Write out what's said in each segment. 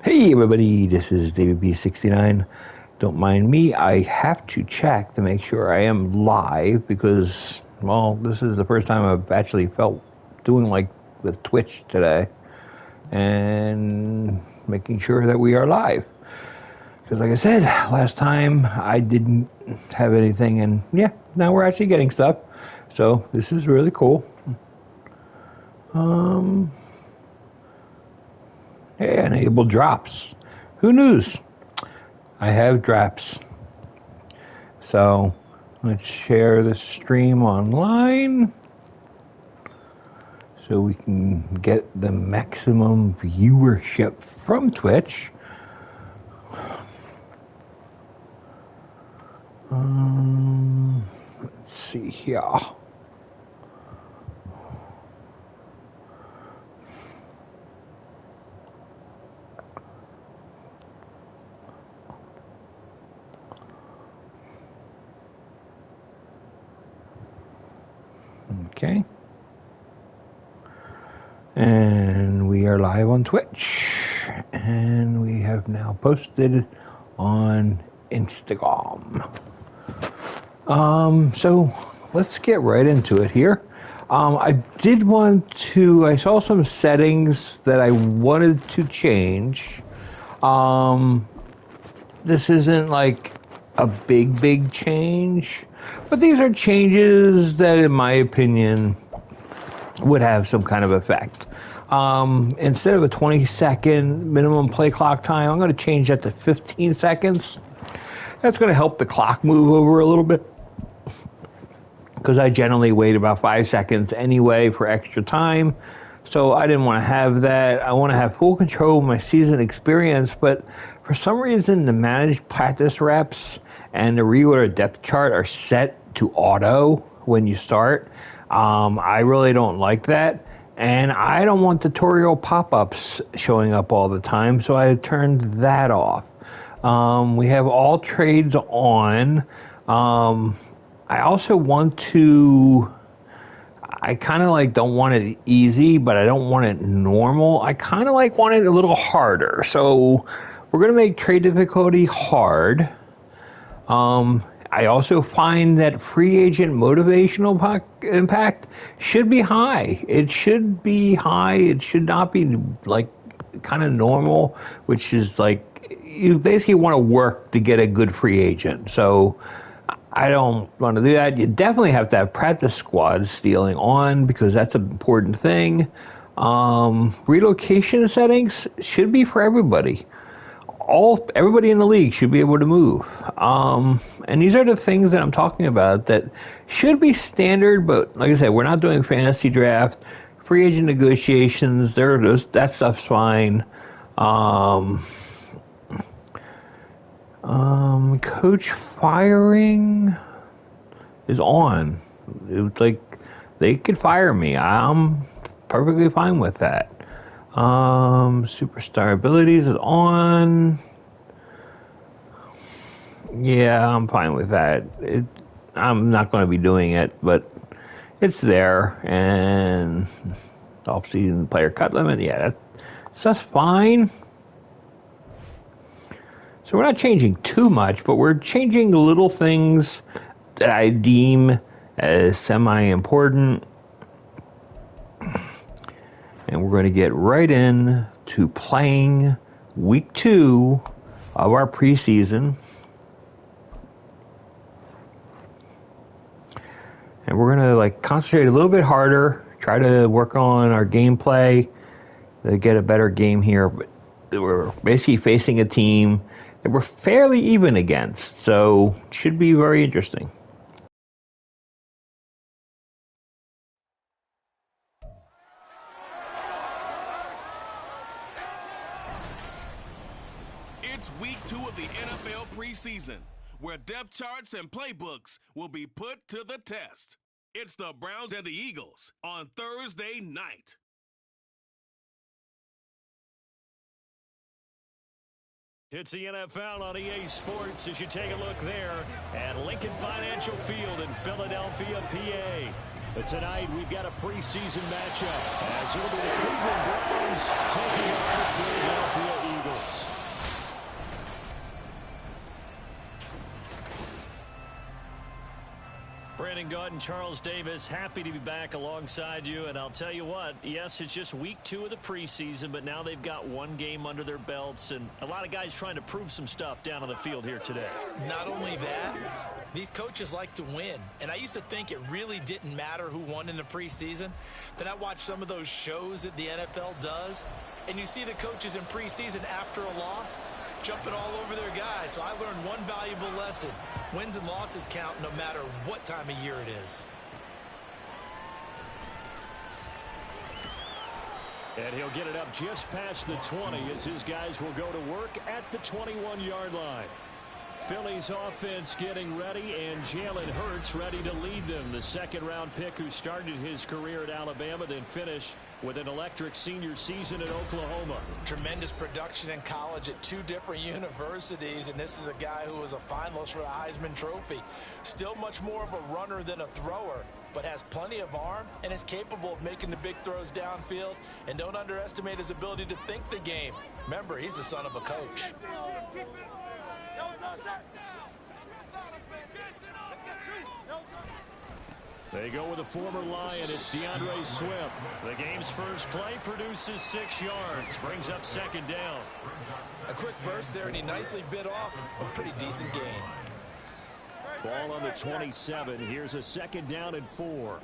Hey everybody, this is David B69. Don't mind me, I have to check to make sure I am live because, well, this is the first time I've actually felt doing like with Twitch today and making sure that we are live. Because like I said, last time I didn't have anything and yeah, now we're actually getting stuff. So this is really cool. Hey, enable drops. Who knows? I have drops. So let's share the stream online so we can get the maximum viewership from Twitch. Let's see here. Okay. And we are live on Twitch. And we have now posted on Instagram. So let's get right into it here. I saw some settings that I wanted to change. This isn't like a big change, but these are changes that, in my opinion, would have some kind of effect. Instead of a 20-second minimum play clock time, I'm going to change that to 15 seconds. That's going to help the clock move over a little bit, because I generally wait about 5 seconds anyway for extra time. So I didn't want to have that. I want to have full control of my season experience, but for some reason the managed practice reps and the reorder depth chart are set to auto when you start. I really don't like that, and I don't want tutorial pop-ups showing up all the time, so I turned that off. We have all trades on. I also want to, I kind of like don't want it easy, but I don't want it normal. I kind of like want it a little harder. So we're going to make trade difficulty hard. I also find that free agent motivational impact should be high. It should be high. It should not be like kind of normal, which is like you basically want to work to get a good free agent. So I don't want to do that. You definitely have to have practice squads stealing on because that's an important thing. Relocation settings should be for everybody. Everybody in the league should be able to move. And these are the things that I'm talking about that should be standard, but like I said, we're not doing fantasy draft. Free agent negotiations, that stuff's fine. Coach firing is on. It's like they could fire me. I'm perfectly fine with that. Superstar abilities is on. Yeah, I'm fine with that. I'm not going to be doing it, but it's there. And off-season player cut limit, yeah, that's fine. So we're not changing too much, but we're changing little things that I deem as semi-important. And we're going to get right in to playing week 2 of our preseason. And we're going to concentrate a little bit harder, try to work on our gameplay to get a better game here. But we're basically facing a team that we're fairly even against, so it should be very interesting. It's week 2 of the NFL preseason, where depth charts and playbooks will be put to the test. It's the Browns and the Eagles on Thursday night. It's the NFL on EA Sports as you take a look there at Lincoln Financial Field in Philadelphia, PA. But tonight we've got a preseason matchup as it'll be the Cleveland Browns taking on the Philadelphia Eagles. Henningut and Charles Davis, happy to be back alongside you. And I'll tell you what, yes, it's just week 2 of the preseason, but now they've got one game under their belts, and a lot of guys trying to prove some stuff down on the field here today. Not only that, these coaches like to win. And I used to think it really didn't matter who won in the preseason. Then I watched some of those shows that the NFL does, and you see the coaches in preseason after a loss jumping all over their guys. So I learned one valuable lesson. Wins and losses count no matter what time of year it is. And he'll get it up just past the 20 as his guys will go to work at the 21-yard line. Philly's offense getting ready, and Jalen Hurts ready to lead them. The second-round pick who started his career at Alabama, then finished with an electric senior season at Oklahoma. Tremendous production in college at 2 different universities, and this is a guy who was a finalist for the Heisman Trophy. Still much more of a runner than a thrower, but has plenty of arm and is capable of making the big throws downfield. And don't underestimate his ability to think the game. Remember, he's the son of a coach. They go with a former Lion. It's DeAndre Swift. The game's first play produces 6 yards. Brings up second down. A quick burst there, and he nicely bit off a pretty decent gain. Ball on the 27. Here's a second down and 4.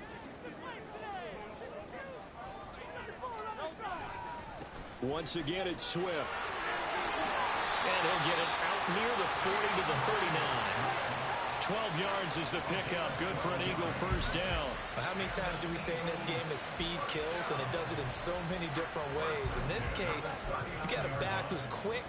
Once again, it's Swift. And he'll get it out near the 40 to the 39. 12 yards is the pickup. Good for an Eagle first down. How many times do we say in this game that speed kills, and it does it in so many different ways? In this case, you got a back who's quick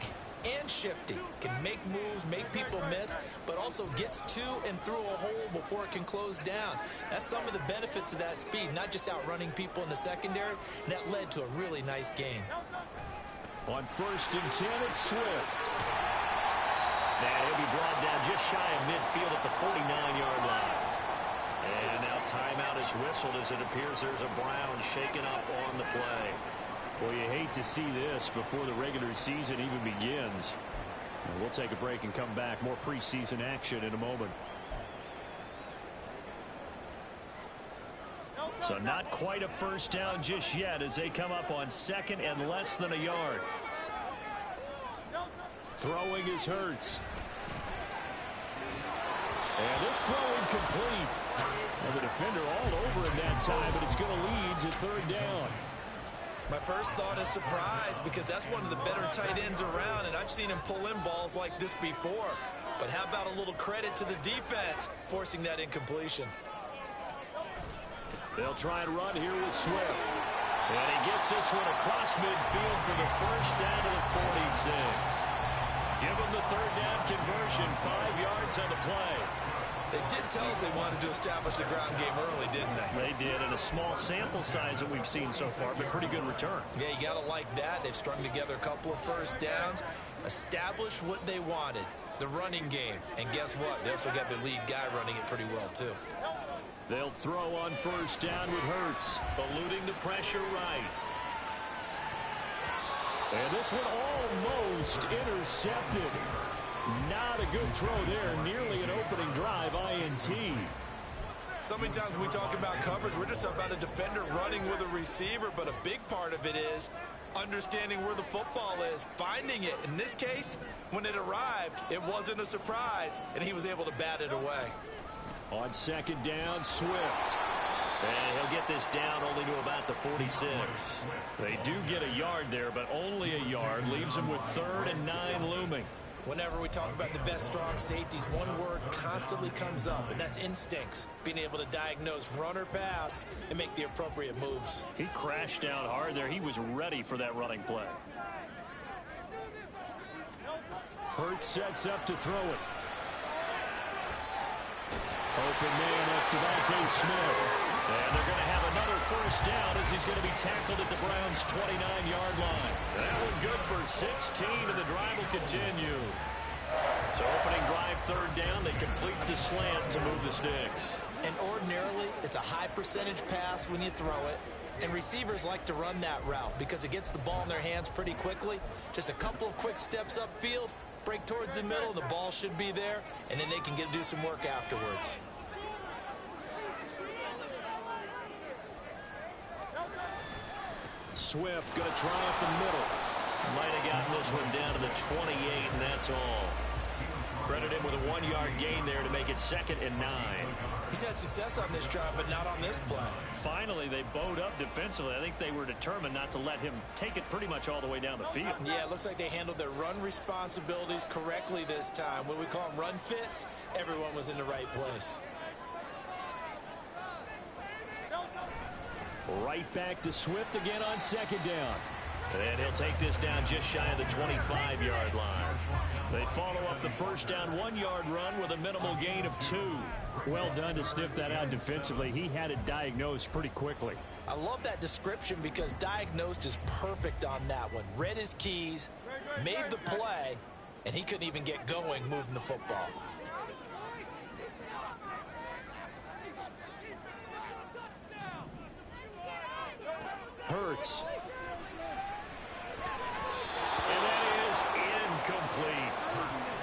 and shifty, can make moves, make people miss, but also gets to and through a hole before it can close down. That's some of the benefits of that speed, not just outrunning people in the secondary. And that led to a really nice game. On 1st and 10, it's Swift. And he'll be brought down just shy of midfield at the 49-yard line. And now timeout is whistled as it appears there's a Brown shaken up on the play. Well, you hate to see this before the regular season even begins. And we'll take a break and come back. More preseason action in a moment. So not quite a first down just yet as they come up on 2nd and less than a yard. Throwing is Hurts. And this throw incomplete. And the defender all over him that time, but it's going to lead to 3rd down. My first thought is surprise, because that's one of the better tight ends around, and I've seen him pull in balls like this before. But how about a little credit to the defense forcing that incompletion? They'll try and run here with Swift. And he gets this one across midfield for the first down to the 46. Give him the 3rd down conversion, 5 yards on the play. They did tell us they wanted to establish the ground game early, didn't they? They did, and a small sample size that we've seen so far, but pretty good return. Yeah, you got to like that. They've strung together a couple of first downs, established what they wanted, the running game. And guess what? They also got their lead guy running it pretty well, too. They'll throw on 1st down with Hurts, eluding the pressure right. And this one almost intercepted. Not a good throw there. Nearly an opening drive, INT. So many times when we talk about coverage, we're just about a defender running with a receiver, but a big part of it is understanding where the football is, finding it. In this case, when it arrived, it wasn't a surprise, and he was able to bat it away. On 2nd down, Swift. And he'll get this down only to about the 46. They do get a yard there, but only a yard. Leaves them with 3rd and 9 looming. Whenever we talk about the best strong safeties, one word constantly comes up, and that's instincts. Being able to diagnose run or pass and make the appropriate moves. He crashed down hard there. He was ready for that running play. Hurts sets up to throw it. Open man, that's Devontae Smith. And they're going to have another first down as he's going to be tackled at the Browns' 29-yard line. That one good for 16, and the drive will continue. So opening drive, 3rd down. They complete the slant to move the sticks. And ordinarily, it's a high percentage pass when you throw it. And receivers like to run that route because it gets the ball in their hands pretty quickly. Just a couple of quick steps upfield, break towards the middle, the ball should be there, and then they can do some work afterwards. Swift going to try up the middle. Might have gotten this one down to the 28, and that's all. Credit him with a 1-yard gain there to make it 2nd and 9. He's had success on this drive, but not on this play. Finally, they bowed up defensively. I think they were determined not to let him take it pretty much all the way down the field. Yeah, it looks like they handled their run responsibilities correctly this time. When we call them run fits, everyone was in the right place. Right back to Swift again on 2nd down. And he'll take this down just shy of the 25-yard line. They follow up the first down 1-yard run with a minimal gain of 2. Well done to sniff that out defensively. He had it diagnosed pretty quickly. I love that description because diagnosed is perfect on that one. Read his keys, made the play, and he couldn't even get going moving the football. Hurts. And that is incomplete.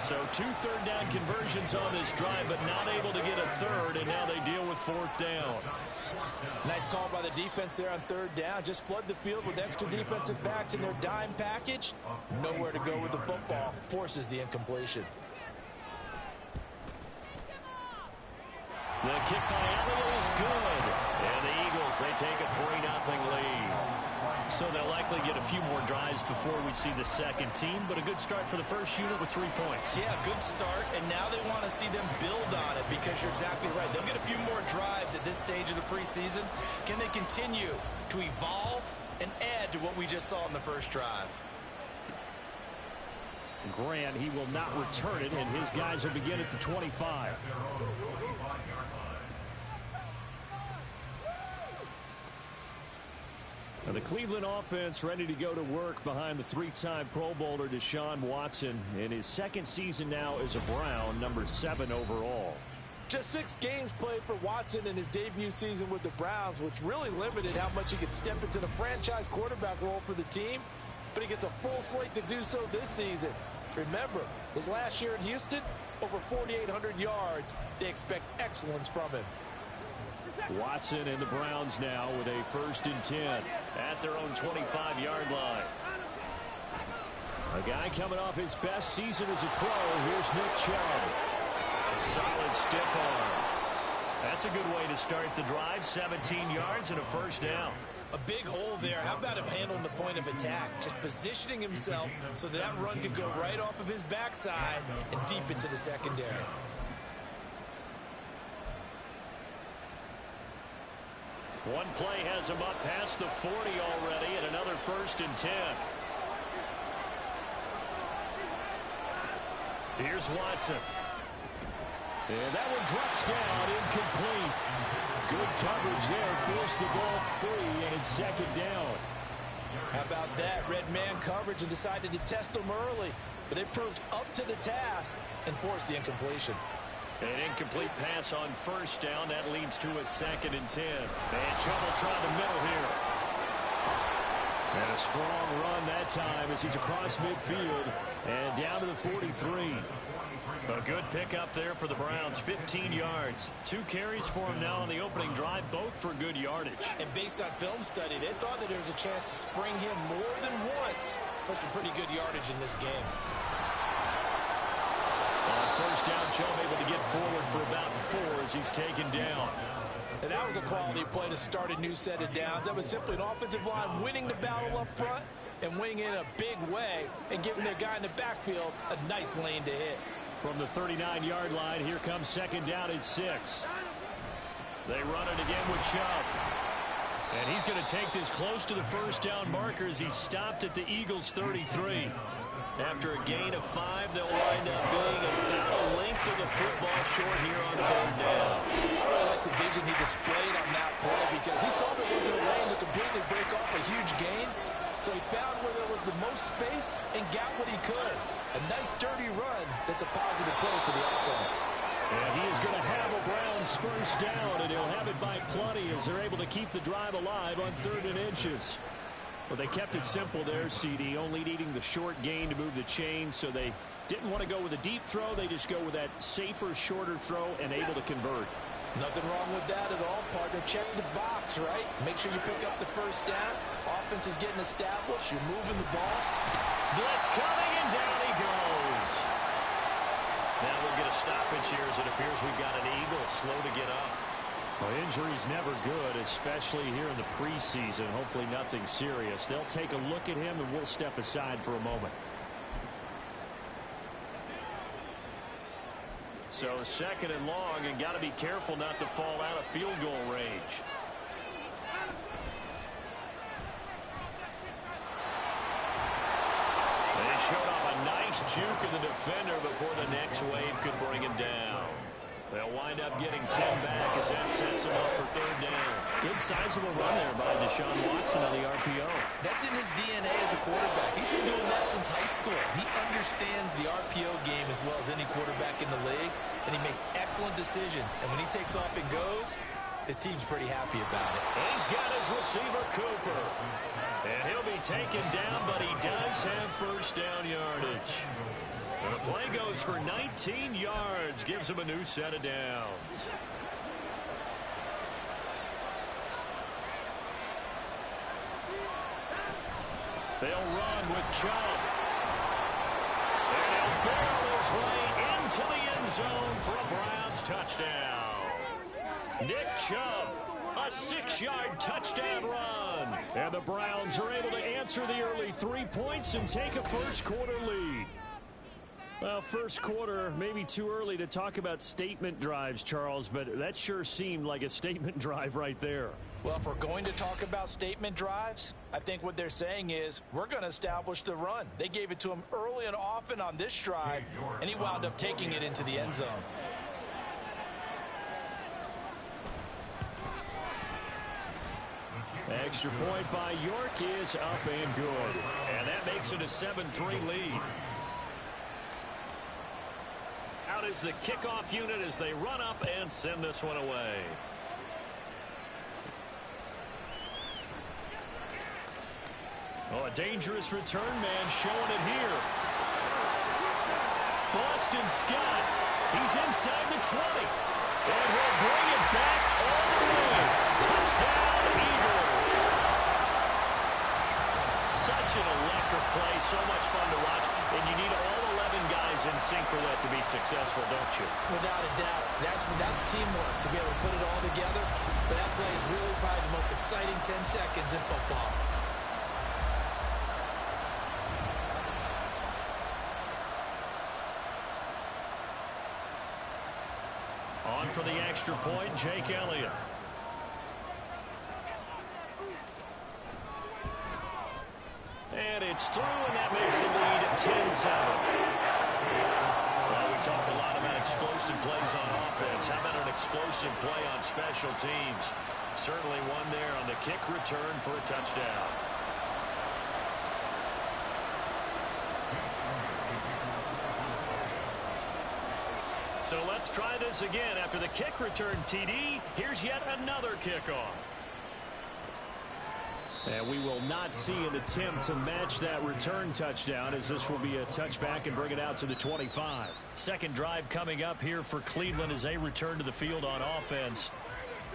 So 2 third-down conversions on this drive, but not able to get a third, and now they deal with 4th down. Nice call by the defense there on 3rd down. Just flood the field with extra defensive backs in their dime package. Nowhere to go with the football. Forces the incompletion. The kick by Elliott is good. And the Eagles, they take a 3-0 lead. So they'll likely get a few more drives before we see the second team, but a good start for the first unit with 3 points. Yeah, good start, and now they want to see them build on it because you're exactly right. They'll get a few more drives at this stage of the preseason. Can they continue to evolve and add to what we just saw in the first drive? Grant, he will not return it, and his guys will begin at the 25. Now the Cleveland offense ready to go to work behind the 3-time Pro Bowler Deshaun Watson in his 2nd season now as a Brown, number 7 overall. Just 6 games played for Watson in his debut season with the Browns, which really limited how much he could step into the franchise quarterback role for the team. But he gets a full slate to do so this season. Remember, his last year in Houston, over 4,800 yards. They expect excellence from him. Watson and the Browns now with a 1st and 10 at their own 25-yard line. A guy coming off his best season as a pro. Here's Nick Chubb. A solid stiff arm. That's a good way to start the drive. 17 yards and a 1st down. A big hole there. How about him handling the point of attack? Just positioning himself so that run could go right off of his backside and deep into the secondary. One play has him up past the 40 already, and another 1st and 10. Here's Watson. And that one drops down, incomplete. Good coverage there, forced the ball free, and it's 2nd down. How about that? Red man coverage and decided to test them early. But they proved up to the task and forced the incompletion. An incomplete pass on 1st down. That leads to a 2nd and 10. And Chubb will try the middle here. And a strong run that time as he's across midfield and down to the 43. A good pickup there for the Browns. 15 yards. 2 carries for him now on the opening drive, both for good yardage. And based on film study, they thought that there was a chance to spring him more than once for some pretty good yardage in this game. On 1st down, Chubb able to get forward for about 4 as he's taken down. And that was a quality play to start a new set of downs. That was simply an offensive line winning the battle up front and winning in a big way and giving their guy in the backfield a nice lane to hit. From the 39-yard line, here comes 2nd down at 6. They run it again with Chubb. And he's going to take this close to the 1st down marker as he stopped at the Eagles' 33. After a gain of 5, they'll wind up being about a length of the football short here on 3rd down. I really like the vision he displayed on that play because he saw there wasn't a lane to completely break off a huge gain. So he found where there was the most space and got what he could. A nice dirty run that's a positive play for the offense. And he is going to have a Browns 1st down, and he'll have it by plenty as they're able to keep the drive alive on 3rd and inches. Well, they kept it simple there, CD, only needing the short gain to move the chains, so they didn't want to go with a deep throw. They just go with that safer, shorter throw and able to convert. Nothing wrong with that at all, partner. Check the box, right? Make sure you pick up the 1st down. offense is getting established. You're moving the ball. Blitz coming, and down he goes. Now we'll get a stoppage here as it appears we've got an Eagle slow to get up. Well, injury's never good, especially here in the preseason. Hopefully nothing serious. They'll take a look at him, and we'll step aside for a moment. So second and long, and got to be careful not to fall out of field goal range. They showed off a nice juke of the defender before the next wave could bring him down. They'll wind up getting 10 back as that sets them up for third down. Good sizable run there by Deshaun Watson on the RPO. That's in his DNA as a quarterback. He's been doing that since high school. He understands the RPO game as well as any quarterback in the league, and he makes excellent decisions. And when he takes off and goes, his team's pretty happy about it. He's got his receiver, Cooper. And he'll be taken down, but he does have first down yardage. The play goes for 19 yards, gives him a new set of downs. They'll run with Chubb. And he'll barrel his way into the end zone for a Browns touchdown. Nick Chubb, a 6-yard touchdown run. And the Browns are able to answer the early 3 points and take a first-quarter lead. Well, first quarter, maybe too early to talk about statement drives, Charles, but that sure seemed like a statement drive right there. Well, if we're going to talk about statement drives, I think what they're saying is we're going to establish the run. They gave it to him early and often on this drive, and he wound up taking it into the end zone. Extra point by York is up and good. And that makes it a 7-3 lead. Out is the kickoff unit as they run up and send this one away. Oh, a dangerous return man showing it here. Boston Scott. He's inside the 20. And he'll bring it back all the way. Touchdown, Eagles. Such an electric play. So much fun to watch. And you need all 11 guys in sync for that to be successful, don't you? Without a doubt. That's teamwork to be able to put it all together. But that play is really probably the most exciting 10 seconds in football. On for the extra point, Jake Elliott. And it's through, and that makes the lead at 10-7. Well, we talk a lot about explosive plays on offense. How about an explosive play on special teams? Certainly one there on the kick return for a touchdown. So let's try this again. After the kick return TD, here's yet another kickoff. And we will not see an attempt to match that return touchdown, as this will be a touchback and bring it out to the 25. Second drive coming up here for Cleveland as they return to the field on offense.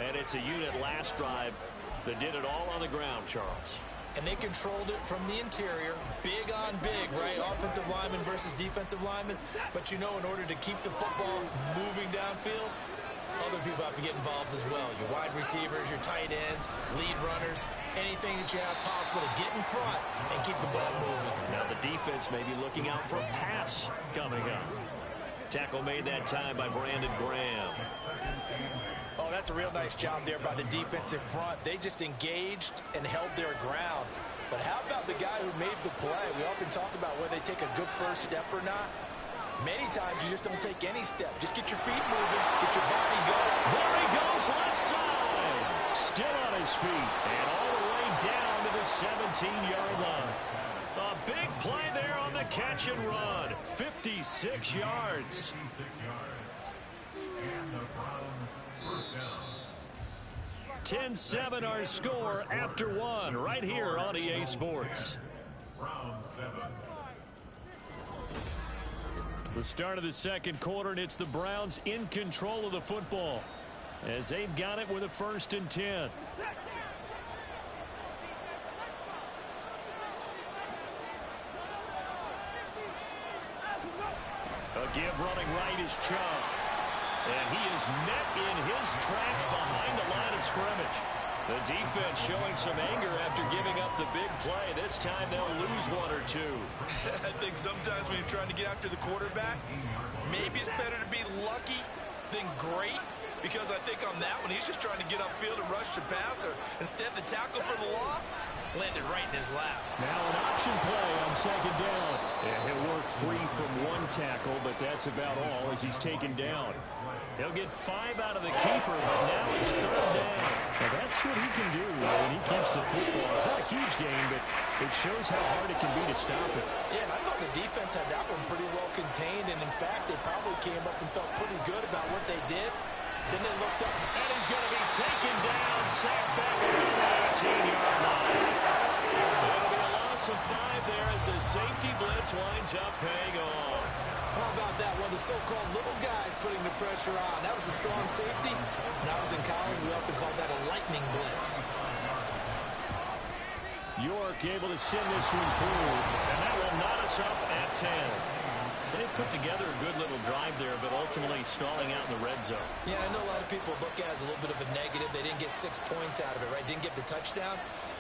And it's a unit last drive that did it all on the ground, Charles. And they controlled it from the interior. Big on big, right? Offensive lineman versus defensive lineman. But you know, in order to keep the football moving downfield, other people have to get involved as well. Your wide receivers, your tight ends, lead runners, anything that you have possible to get in front and keep the ball moving. Now the defense may be looking out for a pass coming up. Tackle made that time by Brandon Graham. Oh, that's a real nice job there by the defensive front. They just engaged and held their ground. But how about the guy who made the play? We often talk about whether they take a good first step or not. Many times you just don't take any step. Just get your feet moving, get your body going. There he goes, left side. Still on his feet. And all the way down to the 17-yard line. A big play there on the catch and run. 56 yards. 10-7 our score after one right here on EA Sports. The start of the second quarter, and it's the Browns in control of the football as they've got it with a 1st and 10. A give running right is Chubb. And he is met in his tracks behind the line of scrimmage. The defense showing some anger after giving up the big play. This time they'll lose one or two. I think sometimes when you're trying to get after the quarterback, maybe it's better to be lucky than great. Because I think on that one, he's just trying to get upfield and rush the passer. Instead, the tackle for the loss landed right in his lap. Now an option play on second down. And he'll work free from one tackle, but that's about all as he's taken down. He'll get 5 out of the keeper, but now it's third down. Now that's what he can do when he keeps the football. It's not a huge game, but it shows how hard it can be to stop it. Yeah, and I thought the defense had that one pretty well contained, and in fact, they probably came up and felt pretty good about what they did. Then they looked up, and he's going to be taken down, sacked back at the 18-yard line. It'll be a loss of 5 there as the safety blitz winds up paying off. how about that? One of the so-called little guys putting the pressure on. That was a strong safety. When I was in college, we often called that a lightning blitz. York able to send this one through, and that will knot us up at 10. So they put together a good little drive there, but ultimately stalling out in the red zone. Yeah, I know a lot of people look at it as a little bit of a negative. They didn't get 6 points out of it, right? Didn't get the touchdown.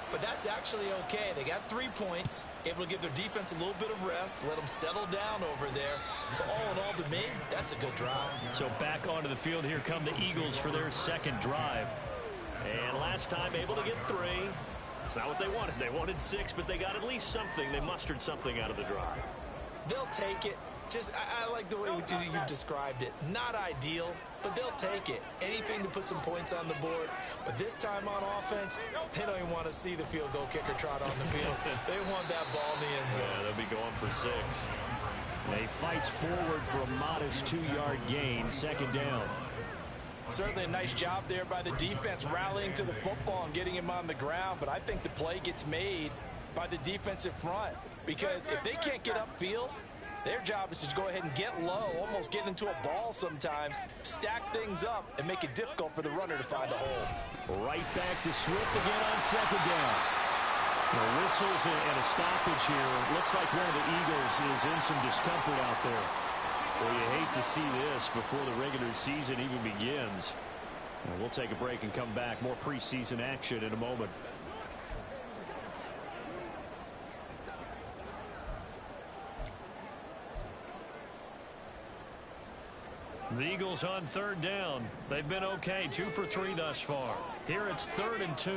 But that's actually okay. They got 3 points, able to give their defense a little bit of rest, let them settle down over there. So all in all, to me, that's a good drive. So back onto the field, here come the Eagles for their second drive. And last time able to get 3. It's not what they wanted. They wanted 6, but they got at least something. They mustered something out of the drive. They'll take it. Just, I like the way you've described it. Not ideal, but they'll take it. Anything to put some points on the board. But this time on offense, they don't even want to see the field goal kicker trot on the field. They want that ball in the end zone. Yeah, they'll be going for 6. They fights forward for a modest 2-yard gain, second down. Certainly a nice job there by the defense, rallying to the football and getting him on the ground. But I think the play gets made by the defensive front. Because if they can't get upfield, their job is to go ahead and get low, almost get into a ball sometimes, stack things up, and make it difficult for the runner to find a hole. Right back to Swift again on second down. The whistles and a stoppage here. Looks like one of the Eagles is in some discomfort out there. Well, you hate to see this before the regular season even begins. And we'll take a break and come back. More preseason action in a moment. The Eagles on third down. They've been okay, 2 for 3 thus far. Here it's 3rd and 2.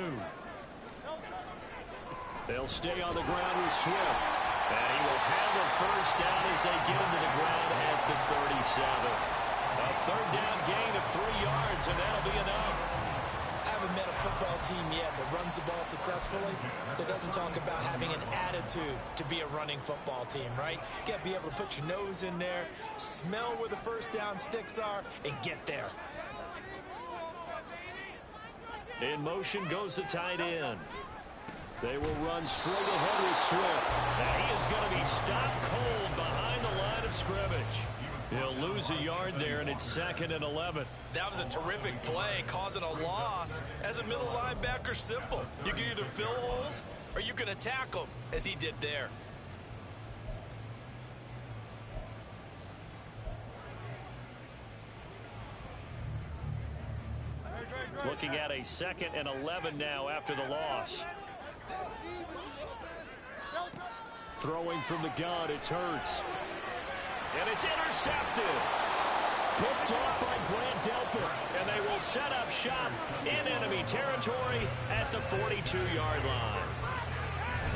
They'll stay on the ground with Swift. And he will have a first down as they get him to the ground at the 37. A third down gain of 3 yards, and that'll be enough. I haven't met a football team yet that runs the ball successfully that doesn't talk about having an attitude to be a running football team, right? You got to be able to put your nose in there, smell where the first down sticks are, and get there. In motion goes the tight end. They will run straight ahead with Swift. And he is going to be stopped cold behind the line of scrimmage. He'll lose a yard there, and it's 2nd and 11. That was a terrific play, causing a loss. As a middle linebacker, simple. You can either fill holes or you can attack them, as he did there. Looking at a 2nd and 11 now after the loss. Throwing from the gun, it's Hurts. And it's intercepted. Picked off by Grant Delpit. And they will set up shop in enemy territory at the 42-yard line.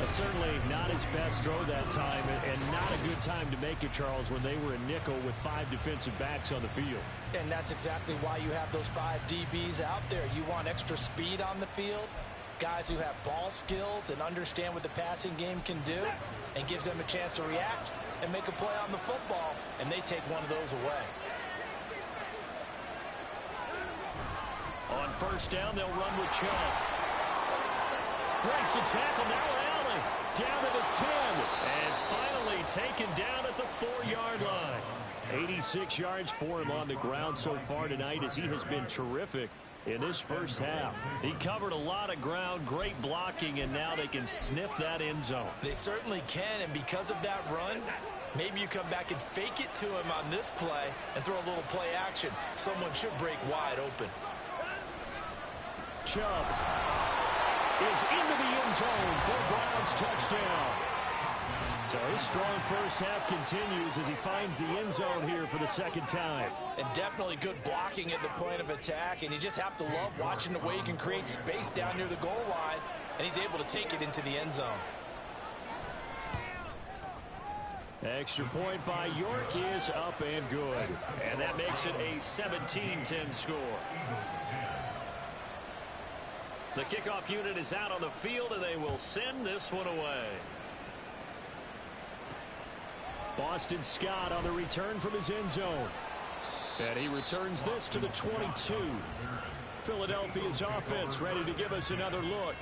Certainly not his best throw that time, and not a good time to make it, Charles, when they were in nickel with 5 defensive backs on the field. And that's exactly why you have those 5 DBs out there. You want extra speed on the field, guys who have ball skills and understand what the passing game can do, and gives them a chance to react and make a play on the football, and they take one of those away. On first down, they'll run with Chubb. Breaks the tackle, now Allen down to the 10, and finally taken down at the 4-yard line. 86 yards for him on the ground so far tonight, as he has been terrific in this first half. He covered a lot of ground, great blocking, and now they can sniff that end zone. They certainly can, and because of that run, Maybe you come back and fake it to him on this play and throw a little play action. Someone should break wide open. Chubb is into the end zone for Browns touchdown. So his strong first half continues as he finds the end zone here for the second time. And definitely good blocking at the point of attack, and you just have to love watching the way he can create space down near the goal line, and he's able to take it into the end zone. Extra point by York is up and good. And that makes it a 17-10 score. The kickoff unit is out on the field, and they will send this one away. Boston Scott on the return from his end zone. And he returns this to the 22. Philadelphia's offense ready to give us another look.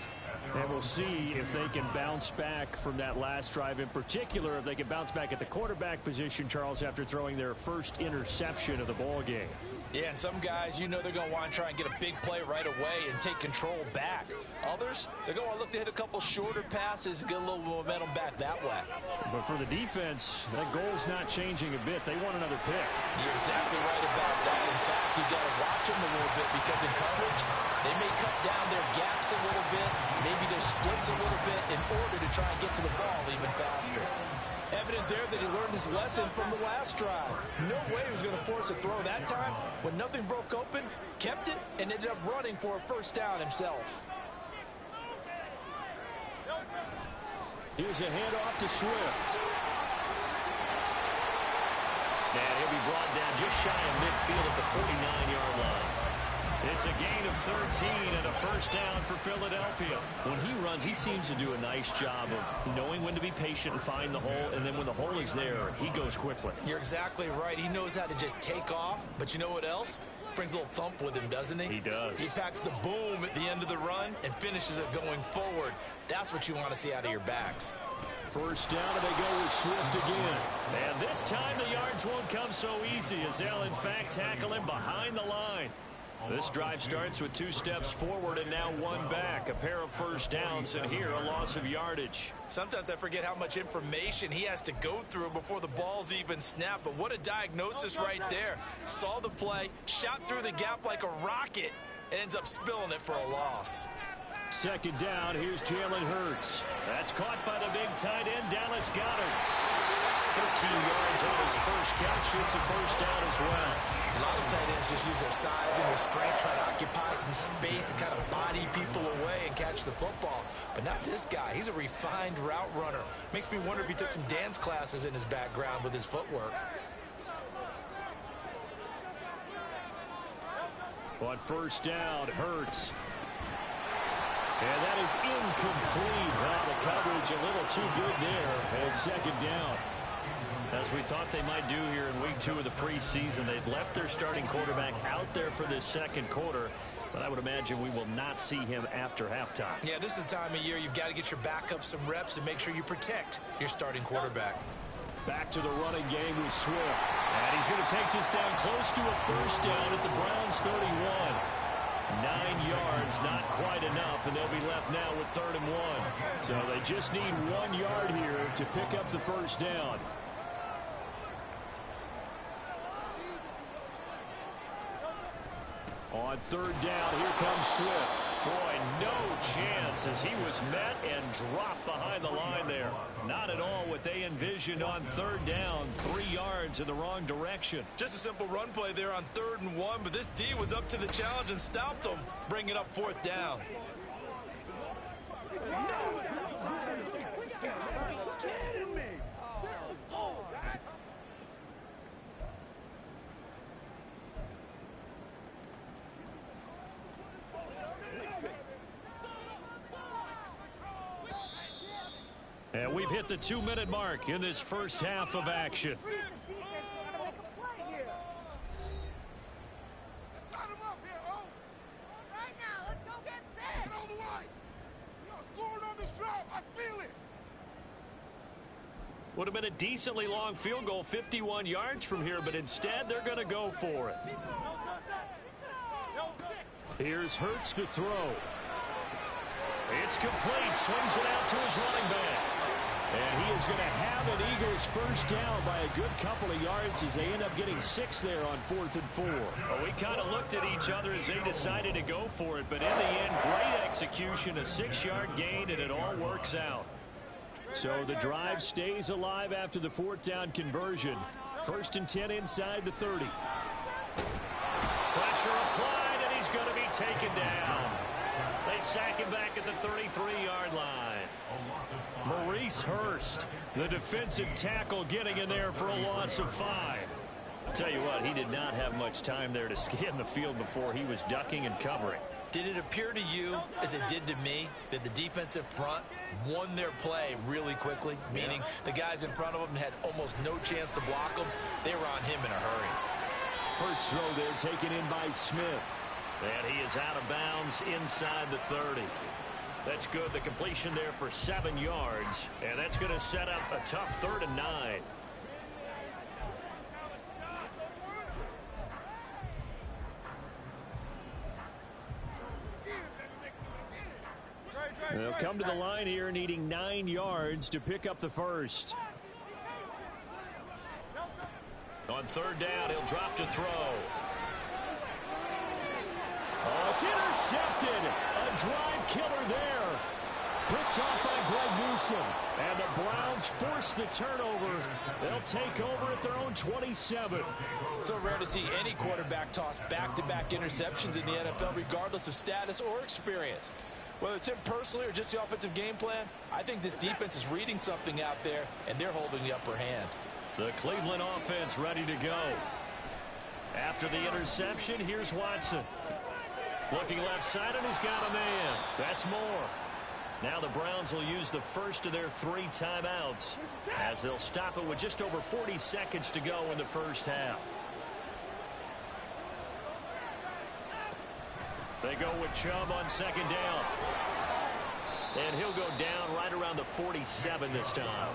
And we'll see if they can bounce back from that last drive, in particular if they can bounce back at the quarterback position, Charles, after throwing their first interception of the ball game. Yeah, and some guys, you know they're going to want to try and get a big play right away and take control back. Others, they're going to look to hit a couple shorter passes, get a little momentum back that way. But for the defense, that goal's not changing a bit. They want another pick. You're exactly right about that. In fact, you got to watch them a little bit because in coverage, they may cut down their gaps a little bit, maybe their splits a little bit in order to try and get to the ball even faster. Evident there that he learned his lesson from the last drive. No way he was going to force a throw that time. When nothing broke open, kept it, and ended up running for a first down himself. Here's a handoff to Swift. And he'll be brought down just shy of midfield at the 49-yard line. It's a gain of 13 and a first down for Philadelphia. When he runs, he seems to do a nice job of knowing when to be patient and find the hole, and then when the hole is there, he goes quickly. You're exactly right. He knows how to just take off, but you know what else? Brings a little thump with him, doesn't he? He does. He packs the boom at the end of the run and finishes it going forward. That's what you want to see out of your backs. First down, and they go with Swift again. And this time the yards won't come so easy as they'll, in fact, tackle him behind the line. This drive starts with 2 steps forward and now 1 back. A pair of first downs, and here a loss of yardage. Sometimes I forget how much information he has to go through before the ball's even snapped. But what a diagnosis right there. Saw the play, shot through the gap like a rocket, and ends up spilling it for a loss. Second down, here's Jalen Hurts. That's caught by the big tight end, Dallas Goedert. 13 yards on his first catch. It's a first down as well. A lot of tight ends just use their size and their strength, try to occupy some space and kind of body people away and catch the football. But not this guy. He's a refined route runner. Makes me wonder if he took some dance classes in his background with his footwork. On first down, Hurts. And that is incomplete. Well, the coverage a little too good there. And second down. As we thought they might do here in week 2 of the preseason, they've left their starting quarterback out there for this second quarter. But I would imagine we will not see him after halftime. Yeah, this is the time of year you've got to get your backup some reps and make sure you protect your starting quarterback. Back to the running game with Swift. And he's going to take this down close to a first down at the Browns' 31. 9 yards, not quite enough, and they'll be left now with 3rd and 1. So they just need 1 yard here to pick up the first down. On 3rd down, here comes Swift. Boy, no chance as he was met and dropped behind the line there. Not at all what they envisioned on 3rd down. 3 yards in the wrong direction. Just a simple run play there on 3rd and 1, but this D was up to the challenge and stopped him, bringing up 4th down. And we've hit the 2-minute mark in this first half of action. Would have been a decently long field goal, 51 yards from here, but instead they're going to go for it. Here's Hurts to throw. It's complete. Swings it out to his running back. And he is going to have an Eagles first down by a good couple of yards as they end up getting 6 there on 4th and 4. Well, we kind of looked at each other as they decided to go for it, but in the end, great execution, a 6-yard gain, and it all works out. So the drive stays alive after the 4th down conversion. 1st and 10 inside the 30. Pressure applied, and he's going to be taken down. They sack him back at the 33-yard line. Maurice Hurst, the defensive tackle, getting in there for a loss of 5. Tell you what, he did not have much time there to scan the field before he was ducking and covering. Did it appear to you, as it did to me, that the defensive front won their play really quickly? Meaning the guys in front of them had almost no chance to block them. They were on him in a hurry. Hurts throw there taken in by Smith. And he is out of bounds inside the 30. That's good. The completion there for 7 yards. And that's going to set up a tough 3rd and 9. They'll come to the line here needing 9 yards to pick up the first. On 3rd down, he'll drop to throw. Oh, it's intercepted. A drive killer there. Picked off by Greg Newsome. And the Browns force the turnover. They'll take over at their own 27. So rare to see any quarterback toss back-to-back interceptions in the NFL, regardless of status or experience. Whether it's him personally or just the offensive game plan, I think this defense is reading something out there, and they're holding the upper hand. The Cleveland offense ready to go. After the interception, here's Watson. Looking left side, and he's got a man. That's Moore. Now the Browns will use the first of their 3 timeouts as they'll stop it with just over 40 seconds to go in the first half. They go with Chubb on 2nd down. And he'll go down right around the 47 this time.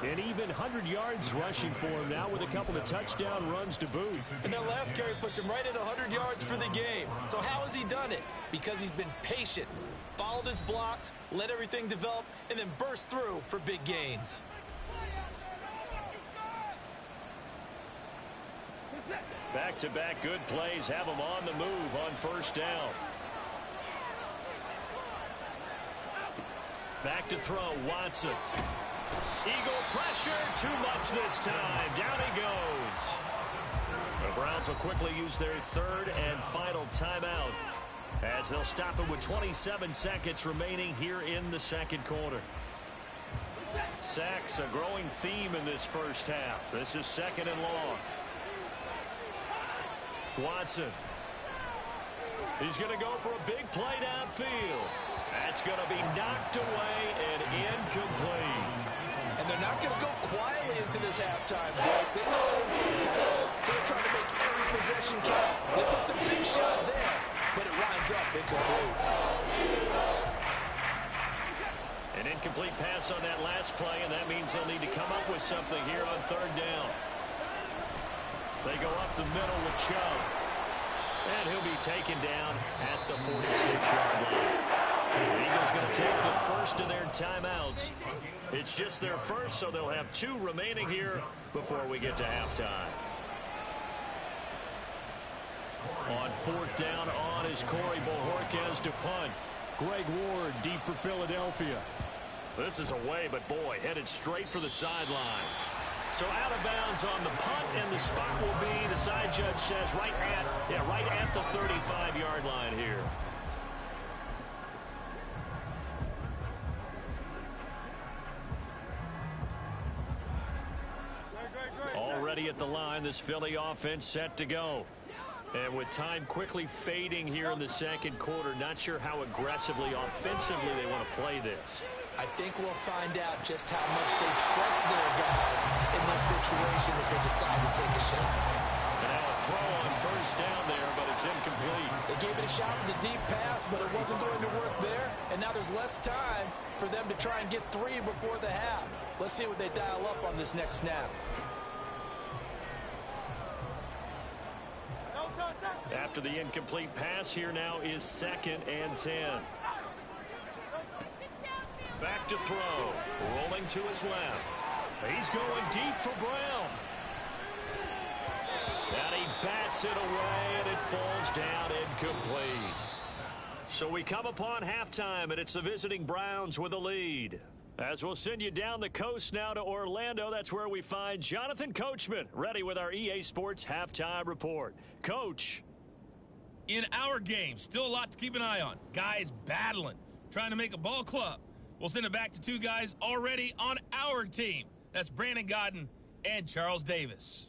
And even 100 yards rushing for him now with a couple of touchdown runs to boot. And that last carry puts him right at 100 yards for the game. So how has he done it? Because he's been patient, followed his blocks, let everything develop, and then burst through for big gains. Back-to-back good plays have him on the move on 1st down. Back to throw, Watson. Eagle pressure, too much this time. Down he goes. The Browns will quickly use their 3rd and final timeout as they'll stop it with 27 seconds remaining here in the 2nd quarter. Sacks, a growing theme in this first half. This is 2nd and long. Watson. He's going to go for a big play downfield. That's going to be knocked away and incomplete. And they're not going to go quietly into this halftime break. They know so they're trying to make every possession count. They took the big shot there, but it winds up incomplete. An incomplete pass on that last play, and that means they'll need to come up with something here on 3rd down. They go up the middle with Chubb. And he'll be taken down at the 46-yard line. The Eagles going to take the first of their timeouts. It's just their first, so they'll have 2 remaining here before we get to halftime. On 4th down, on is Corey Bojorquez to punt. Greg Ward deep for Philadelphia. This is away, but boy, headed straight for the sidelines. So out of bounds on the punt, and the spot will be, the side judge says, right at the 35-yard line here. Already at the line, this Philly offense set to go. And with time quickly fading here in the 2nd quarter, not sure how aggressively, offensively they want to play this. I think we'll find out just how much they trust their guys in this situation if they decide to take a shot. And now a throw on 1st down there, but it's incomplete. They gave it a shot with a deep pass, but it wasn't going to work there. And now there's less time for them to try and get 3 before the half. Let's see what they dial up on this next snap. After the incomplete pass, here now is 2nd and 10. Back to throw. Rolling to his left. He's going deep for Brown. And he bats it away, and it falls down incomplete. So we come upon halftime, and it's the visiting Browns with a lead. As we'll send you down the coast now to Orlando, that's where we find Jonathan Coachman, ready with our EA Sports Halftime Report. Coach. In our game, still a lot to keep an eye on. Guys battling, trying to make a ball club. We'll send it back to two guys already on our team. That's Brandon Godden and Charles Davis.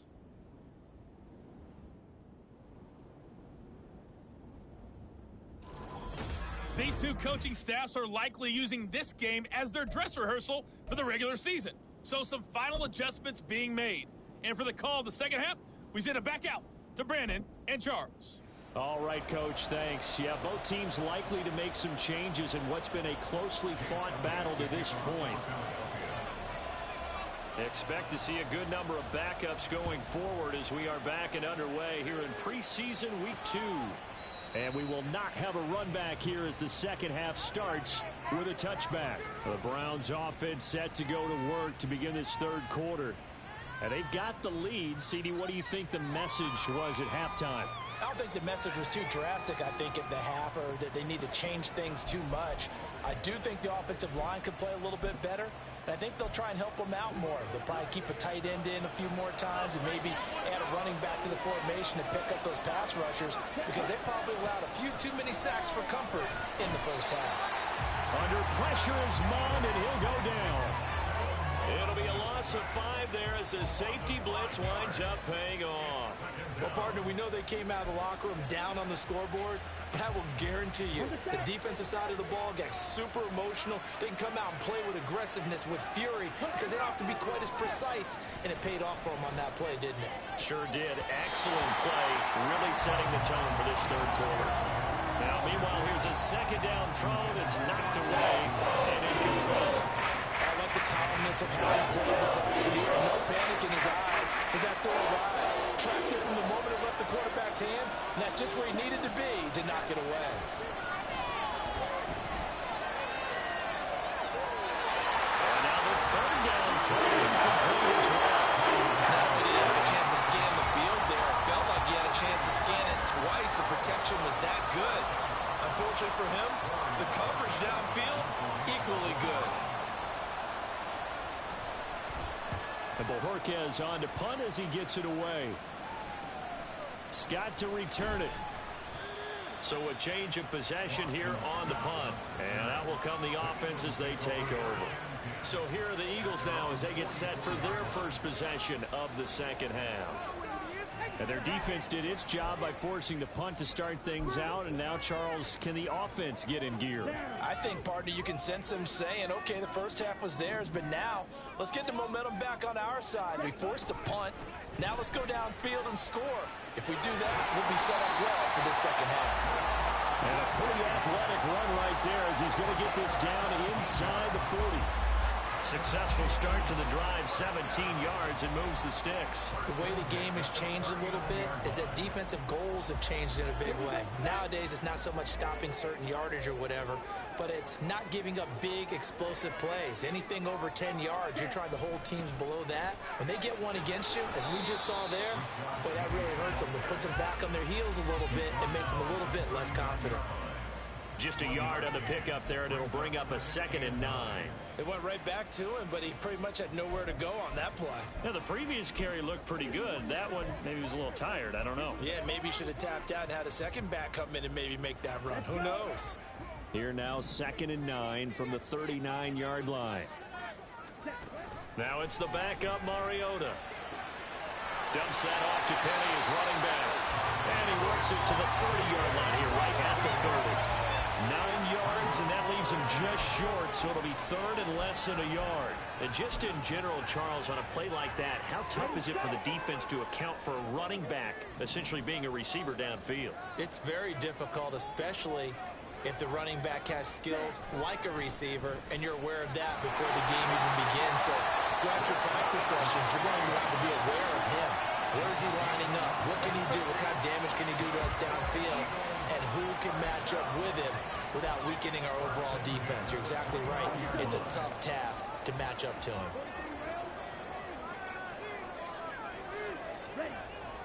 These two coaching staffs are likely using this game as their dress rehearsal for the regular season. So some final adjustments being made. And for the call of the second half, we send it back out to Brandon and Charles. All right, Coach, thanks. Yeah, both teams likely to make some changes in what's been a closely fought battle to this point. Expect to see a good number of backups going forward as we are back and underway here in preseason week 2. And we will not have a run back here as the second half starts with a touchback. The Browns offense set to go to work to begin this third quarter. And they've got the lead. CD, what do you think the message was at halftime? I don't think the message was too drastic, I think, at the half, or that they need to change things too much. I do think the offensive line could play a little bit better, and I think they'll try and help them out more. They'll probably keep a tight end in a few more times and maybe add a running back to the formation and pick up those pass rushers because they probably allowed a few too many sacks for comfort in the first half. Under pressure is Mond, and he'll go down. It'll be a loss of 5 there as the safety blitz winds up paying off. Well, partner, we know they came out of the locker room down on the scoreboard, but I will guarantee you the defensive side of the ball gets super emotional. They can come out and play with aggressiveness, with fury, because they don't have to be quite as precise, and it paid off for them on that play, didn't it? Sure did. Excellent play, really setting the tone for this third quarter. Now, meanwhile, here's a second down throw that's knocked away and incomplete. I like the calmness of how he played the ball here. No panic in his eyes as that throw arrived. Tracked it from the moment it left the quarterback's hand, and that's just where he needed to be to knock it away. And now the third down throw incomplete as well. Not only did he have a chance to scan the field there, it felt like he had a chance to scan it twice. The protection was that good. Unfortunately for him, the coverage downfield, equally good. And Bojorquez on to punt as he gets it away. Scott to return it. So a change of possession here on the punt. And out will come the offense as they take over. So here are the Eagles now as they get set for their first possession of the second half. And their defense did its job by forcing the punt to start things out. And now, Charles, can the offense get in gear? I think, partner, you can sense them saying, okay, the first half was theirs, but now let's get the momentum back on our side. We forced a punt. Now let's go downfield and score. If we do that, we'll be set up well for this second half. And a pretty athletic run right there as he's going to get this down inside the 40. Successful start to the drive, 17 yards, and moves the sticks. The way the game has changed a little bit is that defensive goals have changed in a big way. Nowadays, it's not so much stopping certain yardage or whatever, but it's not giving up big, explosive plays. Anything over 10 yards, you're trying to hold teams below that. When they get one against you, as we just saw there, boy, that really hurts them. It puts them back on their heels a little bit and makes them a little bit less confident. Just a yard on the pickup there, and it'll bring up a 2nd and 9. They went right back to him, but he pretty much had nowhere to go on that play. Now, the previous carry looked pretty good. That one, maybe he was a little tired. I don't know. Yeah, maybe he should have tapped out and had a second back come in and maybe make that run. Who knows? Here now, 2nd and 9 from the 39-yard line. Now it's the backup, Mariota. Dumps that off to Penny as running back. And he works it to the 30-yard line here, right at the 30. 9 yards, and that leaves him just short, so it'll be 3rd and less than a yard. And just in general, Charles, on a play like that, how tough is it for the defense to account for a running back essentially being a receiver downfield? It's very difficult, especially if the running back has skills like a receiver, and you're aware of that before the game even begins. So throughout your practice sessions, you're going to want to be aware of him. Where is is he lining up? What can he do? What kind of damage can he do to us downfield? And who can match up with him without weakening our overall defense? You're exactly right. It's a tough task to match up to him.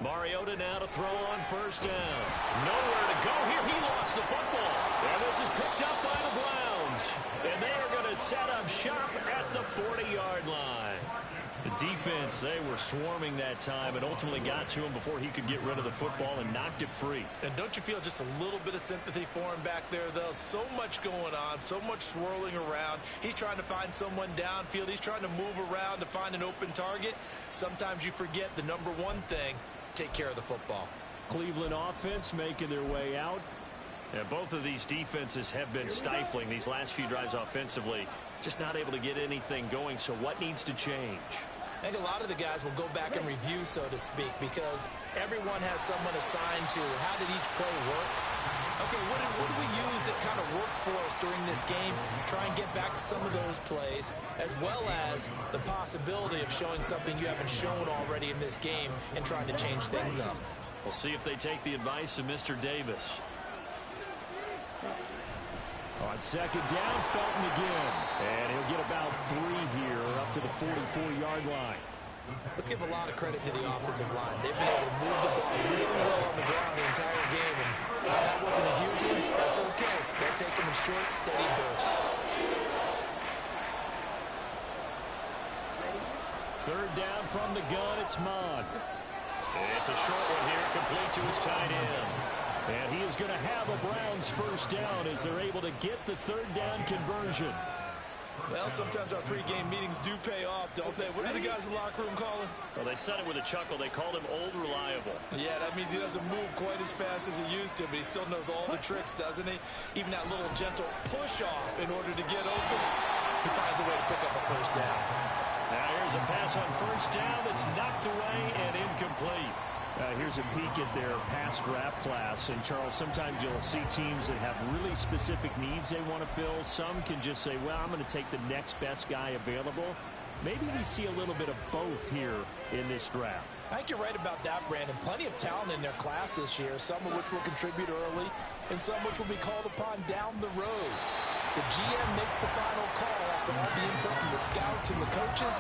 Mariota now to throw on first down. Nowhere to go here. He lost the football. And this is picked up by the Browns. And they are going to set up shop at the 40-yard line. The defense, they were swarming that time and ultimately got to him before he could get rid of the football and knocked it free. And don't you feel just a little bit of sympathy for him back there, though? So much going on, so much swirling around. He's trying to find someone downfield. He's trying to move around to find an open target. Sometimes you forget the number one thing: take care of the football. Cleveland offense making their way out. And both of these defenses have been stifling these last few drives offensively. Just not able to get anything going. So what needs to change? I think a lot of the guys will go back and review, so to speak, because everyone has someone assigned to how did each play work. Okay, what did we use that kind of worked for us during this game? Try and get back to some of those plays, as well as the possibility of showing something you haven't shown already in this game and trying to change things up. We'll see if they take the advice of Mr. Davis. On second down, Felton again. And he'll get about 3 here up to the 44-yard line. Let's give a lot of credit to the offensive line. They've been able to move the ball really well on the ground the entire game. And while that wasn't a huge one, that's okay. They'll take them in short, steady bursts. Third down from the gun, it's Mond. It's a short one here, complete to his tight end. And he is going to have a Browns first down as they're able to get the third down conversion. Well, sometimes our pregame meetings do pay off, don't they? What do the guys in the locker room call him? Well, they said it with a chuckle. They called him Old Reliable. Yeah, that means he doesn't move quite as fast as he used to, but he still knows all the tricks, doesn't he? Even that little gentle push-off in order to get open. He finds a way to pick up a first down. Now here's a pass on first down that's knocked away and incomplete. Here's a peek at their past draft class. And, Charles, sometimes you'll see teams that have really specific needs they want to fill. Some can just say, well, I'm going to take the next best guy available. Maybe we see a little bit of both here in this draft. I think you're right about that, Brandon. Plenty of talent in their class this year, some of which will contribute early and some which will be called upon down the road. The GM makes the final call after all the input from the scouts and the coaches.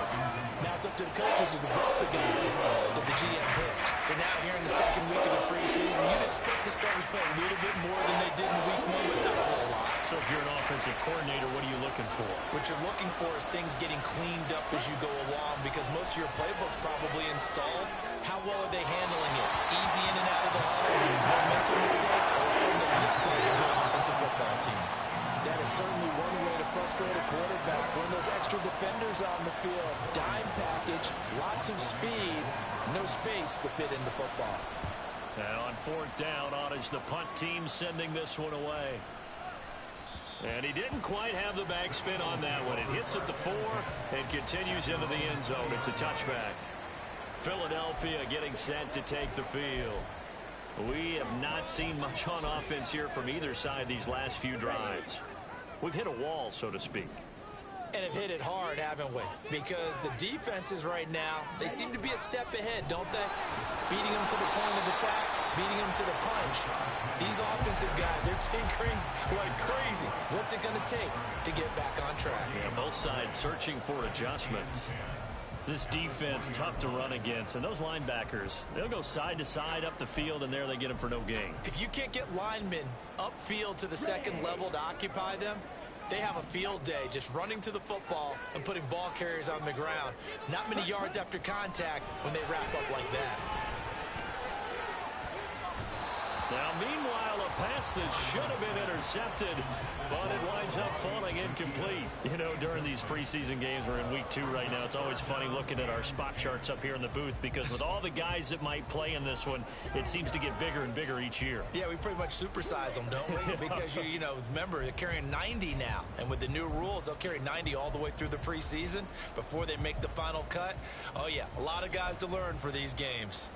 Now it's up to the coaches to develop the guys that the GM picked. So now here in the second week of the preseason, you'd expect the starters to play a little bit more than they did in week one, but not a whole lot. So if you're an offensive coordinator, what are you looking for? What you're looking for is things getting cleaned up as you go along, because most of your playbook's probably installed. How well are they handling it? Easy in and out of the huddle, no mental mistakes, or starting to look like a good offensive football team. That is certainly one way to frustrate a quarterback. When those extra defenders on the field, dime package, lots of speed, no space to fit into football. Now on fourth down, Ottage, the punt team sending this one away. And he didn't quite have the backspin on that one. It hits at the 4 and continues into the end zone. It's a touchback. Philadelphia getting set to take the field. We have not seen much on offense here from either side these last few drives. We've hit a wall, so to speak. And have hit it hard, haven't we? Because the defenses right now, they seem to be a step ahead, don't they? Beating them to the point of attack, beating them to the punch. These offensive guys, they're tinkering like crazy. What's it going to take to get back on track? Yeah, both sides searching for adjustments. This defense, tough to run against. And those linebackers, they'll go side to side up the field, and there they get them for no gain. If you can't get linemen upfield to the second level to occupy them, they have a field day just running to the football and putting ball carriers on the ground. Not many yards after contact when they wrap up like that. Now, meanwhile, a pass that should have been intercepted, but it winds up falling incomplete. You know, during these preseason games, we're in week 2 right now. It's always funny looking at our spot charts up here in the booth, because with all the guys that might play in this one, it seems to get bigger and bigger each year. Yeah, we pretty much supersize them, don't we? Because, you know, remember, they're carrying 90 now. And with the new rules, they'll carry 90 all the way through the preseason before they make the final cut. Oh, yeah, a lot of guys to learn for these games.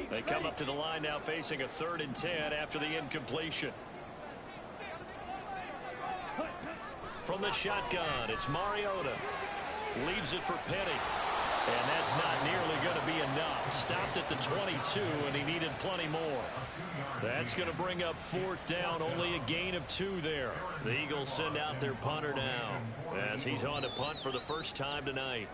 They come up to the line now facing a 3rd and 10 after the incompletion. From the shotgun, it's Mariota. Leaves it for Penny. And that's not nearly going to be enough. Stopped at the 22, and he needed plenty more. That's going to bring up 4th down. Only a gain of 2 there. The Eagles send out their punter now as he's on to punt for the first time tonight.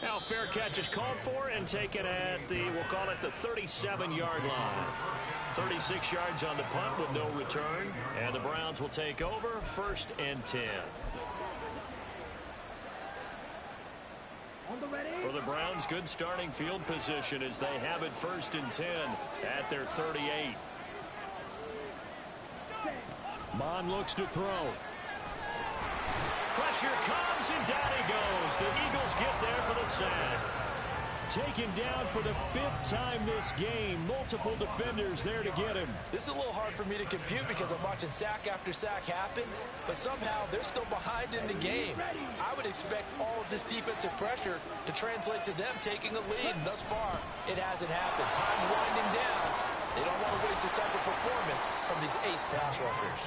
Now fair catch is called for and taken at the, we'll call it the 37-yard line. 36 yards on the punt with no return. And the Browns will take over 1st and 10. For the Browns, good starting field position as they have it 1st and 10 at their 38. Mon looks to throw. Pressure comes, and down he goes. The Eagles get there for the sack. Taken down for the 5th time this game. Multiple defenders there to get him. This is a little hard for me to compute because I'm watching sack after sack happen, but somehow they're still behind in the game. I would expect all of this defensive pressure to translate to them taking a lead, and thus far, it hasn't happened. Time's winding down. They don't want to waste this type of performance from these ace pass rushers.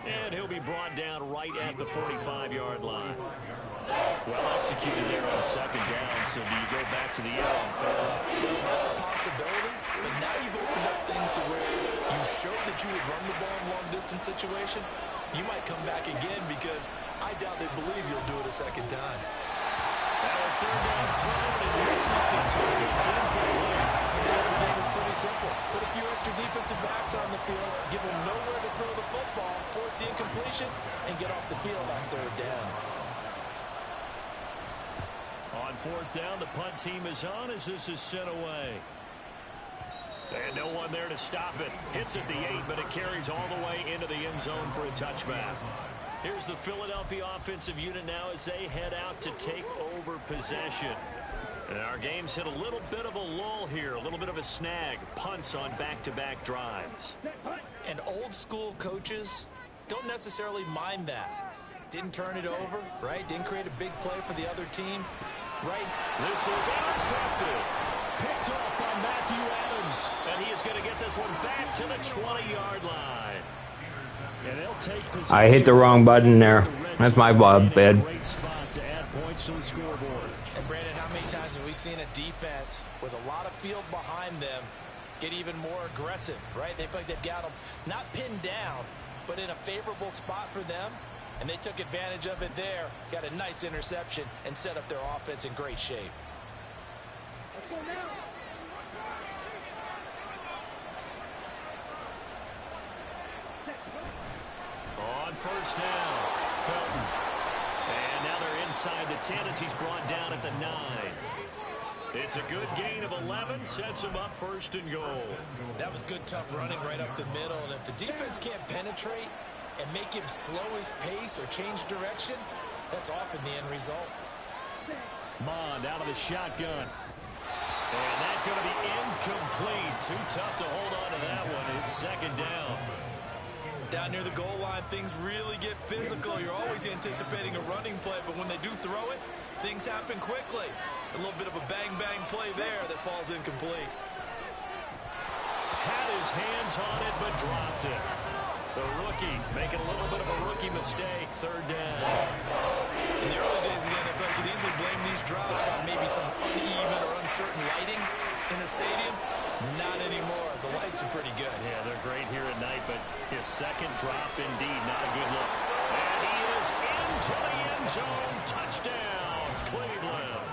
And he'll be brought down right at the 45-yard line. Well executed there on 2nd down, so do you go back to the air on 3rd? Well, that's a possibility, but now you've opened up things to where you showed that you would run the ball in long-distance situation. You might come back again because I doubt they believe you'll do it a 2nd time. Now 3rd down throw, and misses the target. Incomplete. Sometimes the game is pretty simple. Put a few extra defensive backs on the field, give them nowhere to throw the football, force the incompletion, and get off the field on 3rd down. On 4th down, the punt team is on as this is sent away. And no one there to stop it. Hits at the 8, but it carries all the way into the end zone for a touchback. Here's the Philadelphia offensive unit now as they head out to take over possession. And our game's hit a little bit of a lull here, a little bit of a snag. Punts on back-to-back drives. And old-school coaches don't necessarily mind that. Didn't turn it over, right? Didn't create a big play for the other team, right? This is intercepted. Picked off by Matthew Adams. And he is going to get this one back to the 20-yard line. And they'll take possession. I hit the wrong button there. That's my bad. Great spot to add points to the scoreboard. And Brandon, how many times have we seen a defense with a lot of field behind them get even more aggressive, right? They feel like they've got them not pinned down, but in a favorable spot for them. And they took advantage of it there, got a nice interception, and set up their offense in great shape. Let's go now. On 1st down, Felton. And now they're inside the 10 as he's brought down at the 9. It's a good gain of 11, sets him up 1st and goal. That was good, tough running right up the middle. And if the defense can't penetrate and make him slow his pace or change direction, that's often the end result. Mond out of the shotgun. And that's going to be incomplete. Too tough to hold on to that one. It's 2nd down. Down near the goal line, things really get physical. You're always anticipating a running play, but when they do throw it, things happen quickly. A little bit of a bang-bang play there that falls incomplete. Had his hands on it, but dropped it. The rookie making a little bit of a rookie mistake. 3rd down. In the early days of the NFL, you could easily blame these drops on maybe some uneven or uncertain lighting in the stadium. Not anymore. The lights are pretty good. Yeah, they're great here at night, but his 2nd drop, indeed, not a good look. And he is into the end zone. Touchdown, Cleveland.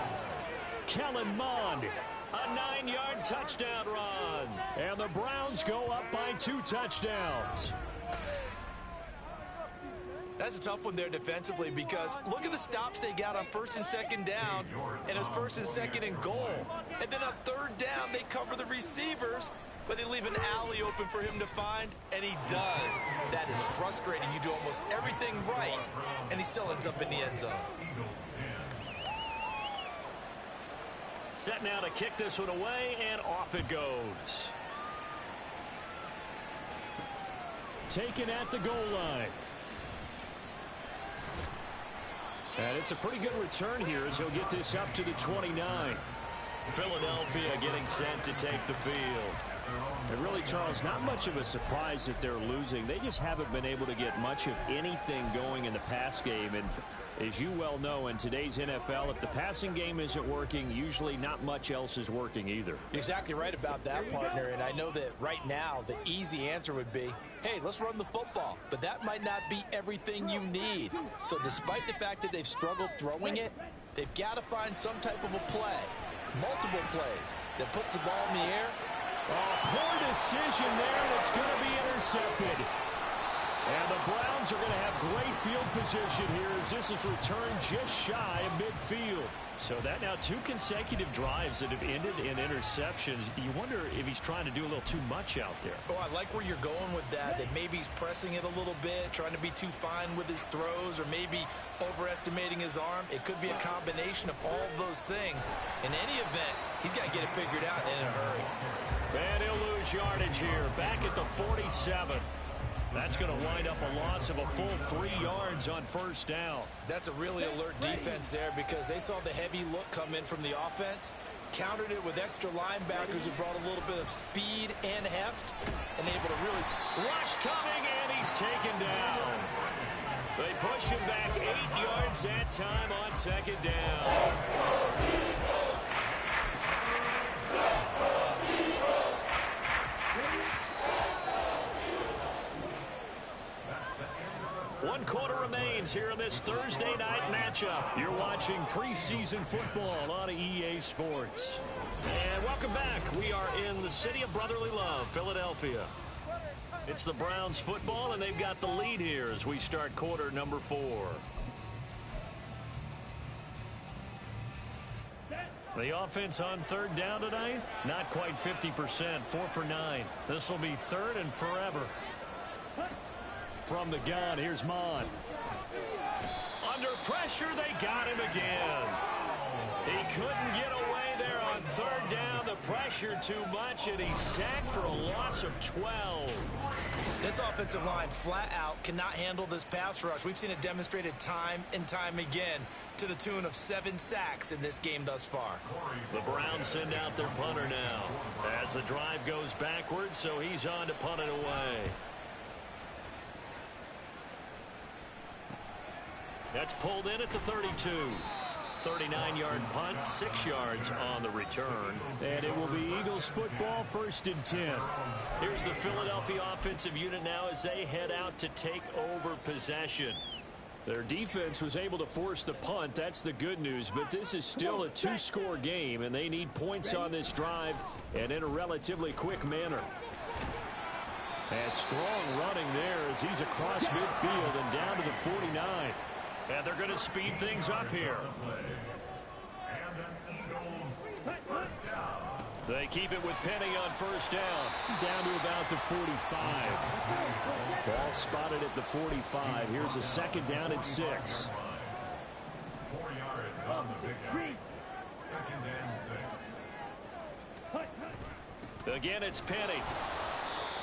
Kellen Mond, a 9-yard touchdown run. And the Browns go up by 2 touchdowns. That's a tough one there defensively because look at the stops they got on 1st and 2nd down, and it's 1st and 2nd and goal. And then on 3rd down, they cover the receivers, but they leave an alley open for him to find, and he does. That is frustrating. You do almost everything right, and he still ends up in the end zone. Set now to kick this one away, and off it goes. Taken at the goal line. And it's a pretty good return here as he'll get this up to the 29. Philadelphia getting set to take the field. And really, Charles, not much of a surprise that they're losing. They just haven't been able to get much of anything going in the pass game. And as you well know, in today's NFL, if the passing game isn't working, usually not much else is working either. You're exactly right about that, partner. And I know that right now the easy answer would be, hey, let's run the football. But that might not be everything you need. So despite the fact that they've struggled throwing it, they've got to find some type of a play, multiple plays, that puts the ball in the air. Oh, poor decision there, and it's going to be intercepted. And the Browns are going to have great field position here as this is returned just shy of midfield. So that now 2 consecutive drives that have ended in interceptions. You wonder if he's trying to do a little too much out there. Oh, I like where you're going with that maybe he's pressing it a little bit, trying to be too fine with his throws, or maybe overestimating his arm. It could be a combination of all of those things. In any event, he's got to get it figured out in a hurry. And he'll lose yardage here, back at the 47. That's going to wind up a loss of a full 3 yards on first down. That's a really alert defense there because they saw the heavy look come in from the offense, countered it with extra linebackers who brought a little bit of speed and heft, and able to really... Rush coming, and he's taken down. They push him back 8 yards that time on second down. One quarter remains here in this Thursday night matchup. You're watching preseason football on EA Sports. And welcome back. We are in the city of brotherly love, Philadelphia. It's the Browns football, and they've got the lead here as we start quarter number 4. The offense on third down tonight, not quite 50%, 4 for 9. This will be third and forever. From the gun, here's Mon. Under pressure, they got him again. He couldn't get away there on third down. The pressure too much, and he's sacked for a loss of 12. This offensive line flat out cannot handle this pass rush. We've seen it demonstrated time and time again to the tune of 7 sacks in this game thus far. The Browns send out their punter now as the drive goes backwards, so he's on to punt it away. That's pulled in at the 32. 39-yard punt, 6 yards on the return. And it will be Eagles football, 1st and 10. Here's the Philadelphia offensive unit now as they head out to take over possession. Their defense was able to force the punt. That's the good news. But this is still a 2-score game, and they need points on this drive and in a relatively quick manner. And strong running there as he's across midfield and down to the 49. And they're going to speed things up here. They keep it with Penny on first down. Down to about the 45. Ball spotted at the 45. Here's a 2nd down and 6. 4 yards on the big guy. 2nd and 6. Again, it's Penny.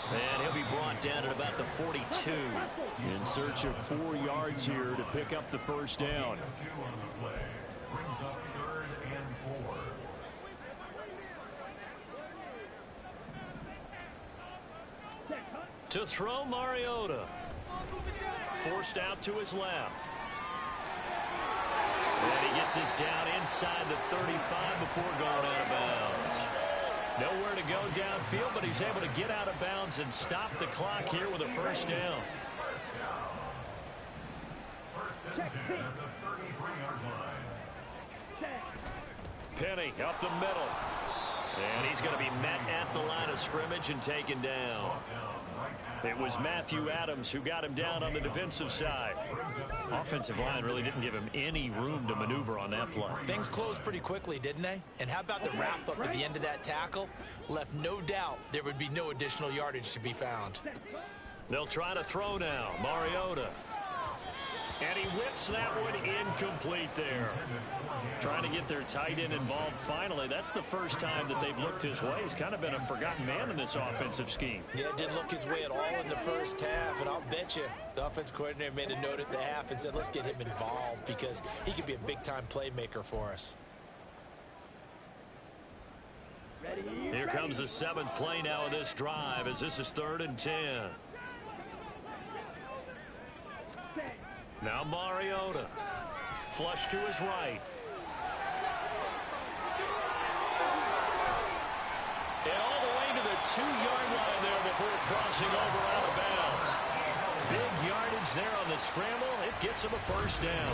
And he'll be brought down at about the 42. In search of 4 yards here to pick up the first down. 2 on the play. Brings up 3rd and 4. To throw, Mariota. Forced out to his left. And he gets this down inside the 35 before going out of bounds. Nowhere to go downfield, but he's able to get out of bounds and stop the clock here with a first down. 1st and 10 at the 33-yard line. Penny up the middle. And he's going to be met at the line of scrimmage and taken down. It was Matthew Adams who got him down on the defensive side. Offensive line really didn't give him any room to maneuver on that play. Things closed pretty quickly, didn't they? And how about the wrap-up at the end of that tackle? Left no doubt there would be no additional yardage to be found. They'll try to throw now. Mariota. And he whips that one incomplete there. Trying to get their tight end involved finally. That's the first time that they've looked his way. He's kind of been a forgotten man in this offensive scheme. Yeah, it didn't look his way at all in the first half. And I'll bet you the offense coordinator made a note at the half and said, let's get him involved because he could be a big-time playmaker for us. Here comes the 7th play now of this drive as this is 3rd and 10. Now Mariota. Flush to his right. And all the way to the 2-yard line there before crossing over out of bounds. Big yardage there on the scramble. It gets him a first down.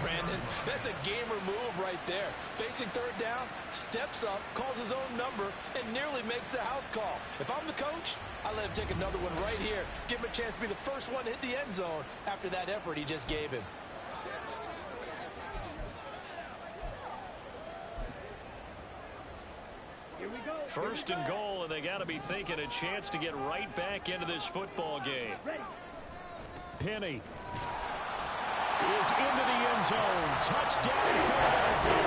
Brandon, that's a gamer move right there. Facing 3rd down, steps up, calls his own number, and nearly makes the house call. If I'm the coach, I let him take another one right here. Give him a chance to be the first one to hit the end zone after that effort he just gave him. Here we go. 1st and goal, and they got to be thinking a chance to get right back into this football game. Ready. Penny is into the end zone. Touchdown, Philadelphia.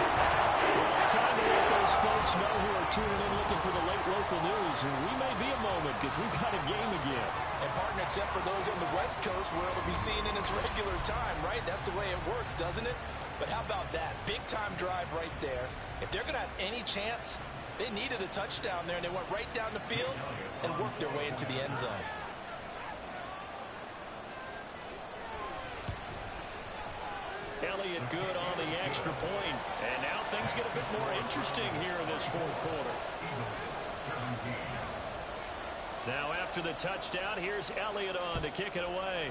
Well, time to let those folks know who are tuning in looking for the late local news. And we may be a moment because we've got a game again. And partner, except for those on the West Coast where it'll be seen in its regular time, right? That's the way it works, doesn't it? But how about that? Big-time drive right there. If they're going to have any chance, they needed a touchdown there, and they went right down the field and worked their way into the end zone. Elliott good on the extra point. And now things get a bit more interesting here in this 4th quarter. Now after the touchdown, here's Elliott on to kick it away.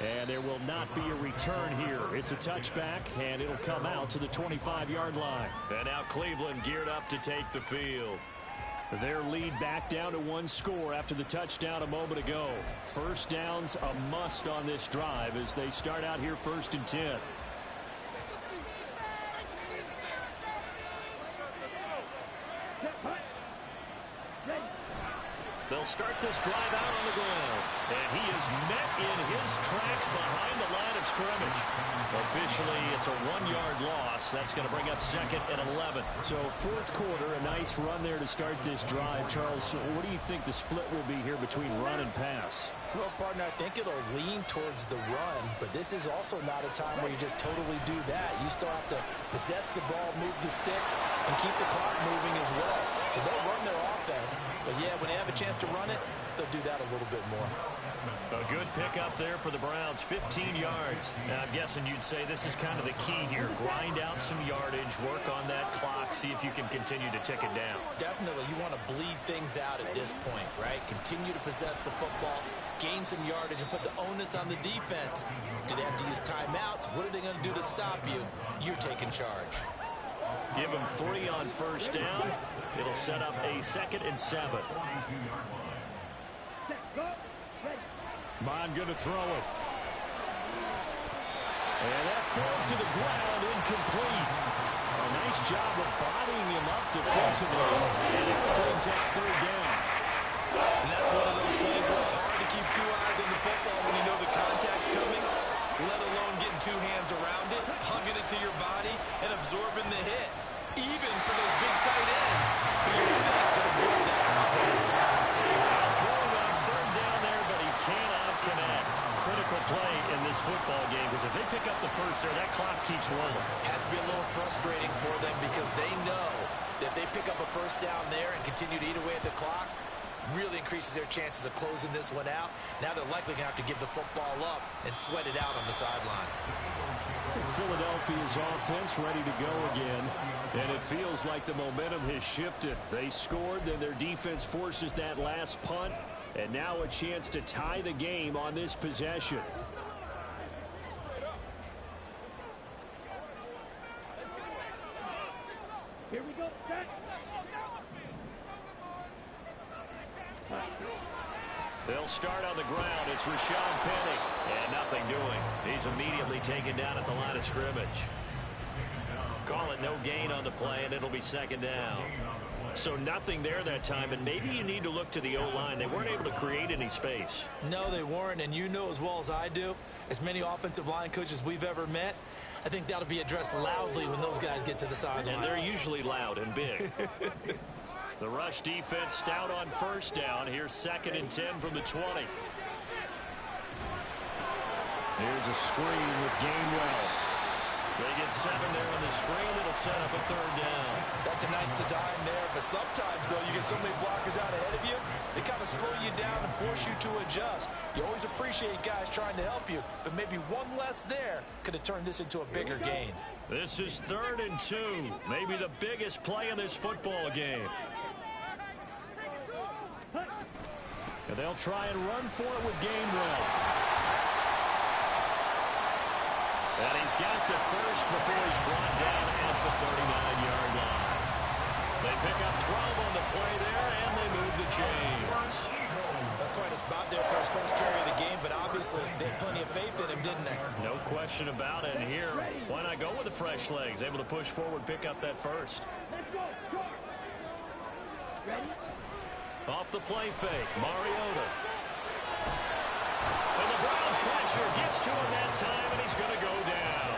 And there will not be a return here. It's a touchback, and it'll come out to the 25-yard line. And now Cleveland geared up to take the field. Their lead back down to 1 score after the touchdown a moment ago. First down's a must on this drive as they start out here 1st and 10. They'll start this drive out on the ground. And he is met in his tracks behind the line of scrimmage. Officially, it's a 1-yard loss. That's going to bring up 2nd and 11. So 4th quarter, a nice run there to start this drive. Charles, what do you think the split will be here between run and pass? Well, partner, I think it'll lean towards the run, but this is also not a time where you just totally do that. You still have to possess the ball, move the sticks, and keep the clock moving as well. So they'll run their offense, but yeah, when they have a chance to run it, they'll do that a little bit more. A good pickup there for the Browns, 15 yards. Now, I'm guessing you'd say this is kind of the key here. Grind out some yardage, work on that clock, see if you can continue to tick it down. Definitely, you want to bleed things out at this point, right? Continue to possess the football, gain some yardage, and put the onus on the defense. Do they have to use timeouts? What are they going to do to stop you? You're taking charge. Give them 3 on first down. It'll set up a 2nd and 7. Bond going to throw it. And that falls to the ground, incomplete. A nice job of bodying him up defensively. And it brings up 3rd down. And that's one of those plays where it's hard to keep 2 eyes on the football when you know the contact's coming, let alone getting 2 hands around it, hugging it to your body, and absorbing the hit. Even for those big tight ends, you would think to absorb that contact. Throwing on 3rd down there, but he cannot connect. Critical play in this football game, because if they pick up the first there, that clock keeps rolling. Has to be a little frustrating for them because they know that if they pick up a first down there and continue to eat away at the clock, really increases their chances of closing this one out. Now they're likely going to have to give the football up and sweat it out on the sideline. Philadelphia's offense ready to go again, and it feels like the momentum has shifted. They scored, then their defense forces that last punt, and now a chance to tie the game on this possession. Here we go. Set. They'll start on the ground. It's Rashad Penny. And nothing doing. He's immediately taken down at the line of scrimmage. Call it no gain on the play, and it'll be 2nd down. So nothing there that time, and maybe you need to look to the O-line. They weren't able to create any space. No, they weren't, and you know as well as I do, as many offensive line coaches we've ever met, I think that'll be addressed loudly when those guys get to the sideline. And they're usually loud and big. The rush defense stout on first down. Here's 2nd and 10 from the 20. Here's a screen with Gainwell. They get 7 there on the screen. It'll set up a 3rd down. That's a nice design there, but sometimes, though, you get so many blockers out ahead of you, they kind of slow you down and force you to adjust. You always appreciate guys trying to help you, but maybe one less there could have turned this into a bigger gain. This is 3rd and 2, maybe the biggest play in this football game. And they'll try and run for it with Gainwell. And he's got the first before he's brought down at the 39-yard line. They pick up 12 on the play there, and they move the chains. That's quite a spot there for his first carry of the game, but obviously they had plenty of faith in him, didn't they? No question about it. And here, why not go with the fresh legs? Able to push forward, pick up that first. Off the play fake, Mariota. And the Browns pressure gets to him that time, and he's going to go down.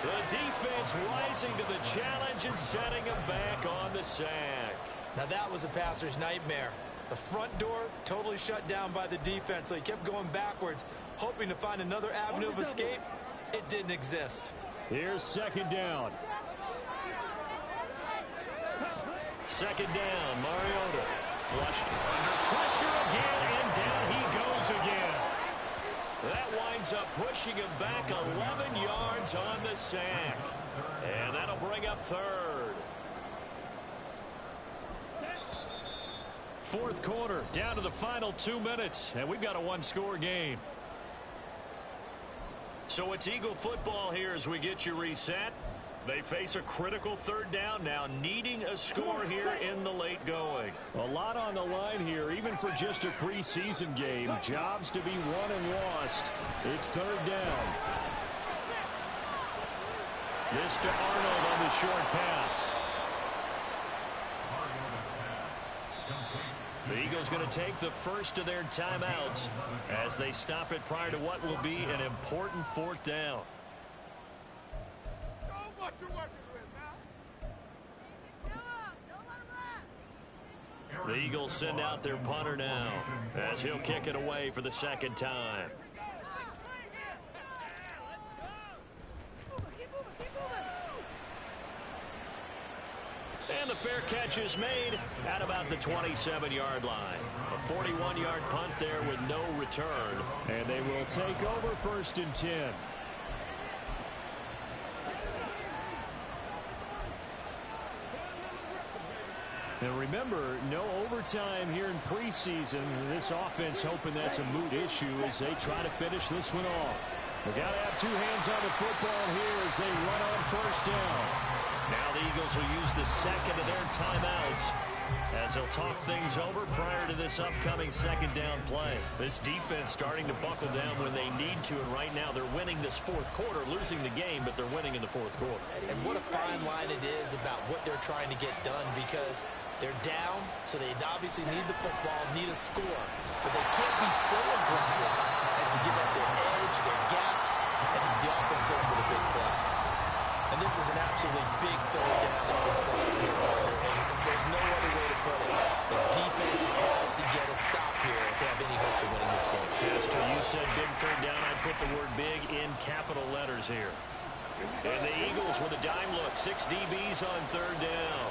The defense rising to the challenge and setting him back on the sack. Now that was a passer's nightmare. The front door totally shut down by the defense, so he kept going backwards, hoping to find another avenue of escape. It didn't exist. Here's 2nd down. 2nd down, Mariota. Flushed under pressure again, and down he goes again. That winds up pushing him back 11 yards on the sack. And that'll bring up 3rd. 4th quarter, down to the final 2 minutes, and we've got a 1-score game. So it's Eagle football here as we get you reset. They face a critical 3rd down now, needing a score here in the late going. A lot on the line here, even for just a preseason game. Jobs to be won and lost. It's 3rd down. This to Arnold on the short pass. The Eagles going to take the first of their timeouts as they stop it prior to what will be an important 4th down. The Eagles send out their punter now as he'll kick it away for the 2nd time. And the fair catch is made at about the 27-yard line. A 41-yard punt there with no return. And they will take over 1st and 10. And remember, no overtime here in preseason. This offense hoping that's a moot issue as they try to finish this one off. They've got to have 2 hands on the football here as they run on 1st down. Now the Eagles will use the 2nd of their timeouts as they'll talk things over prior to this upcoming 2nd down play. This defense starting to buckle down when they need to, and right now they're winning this 4th quarter, losing the game, but they're winning in the 4th quarter. And what a fine line it is about what they're trying to get done, because they're down, so they obviously need the football, need a score. But they can't be so aggressive as to give up their edge, their gaps, and have the offense hit them with a big play. And this is an absolutely big 3rd down that's been set up here, partner, and there's no other way to put it. The defense has to get a stop here if they have any hopes of winning this game. Pastor, you said big 3rd down. I'd put the word big in capital letters here. And the Eagles with a dime look, 6 DBs on 3rd down.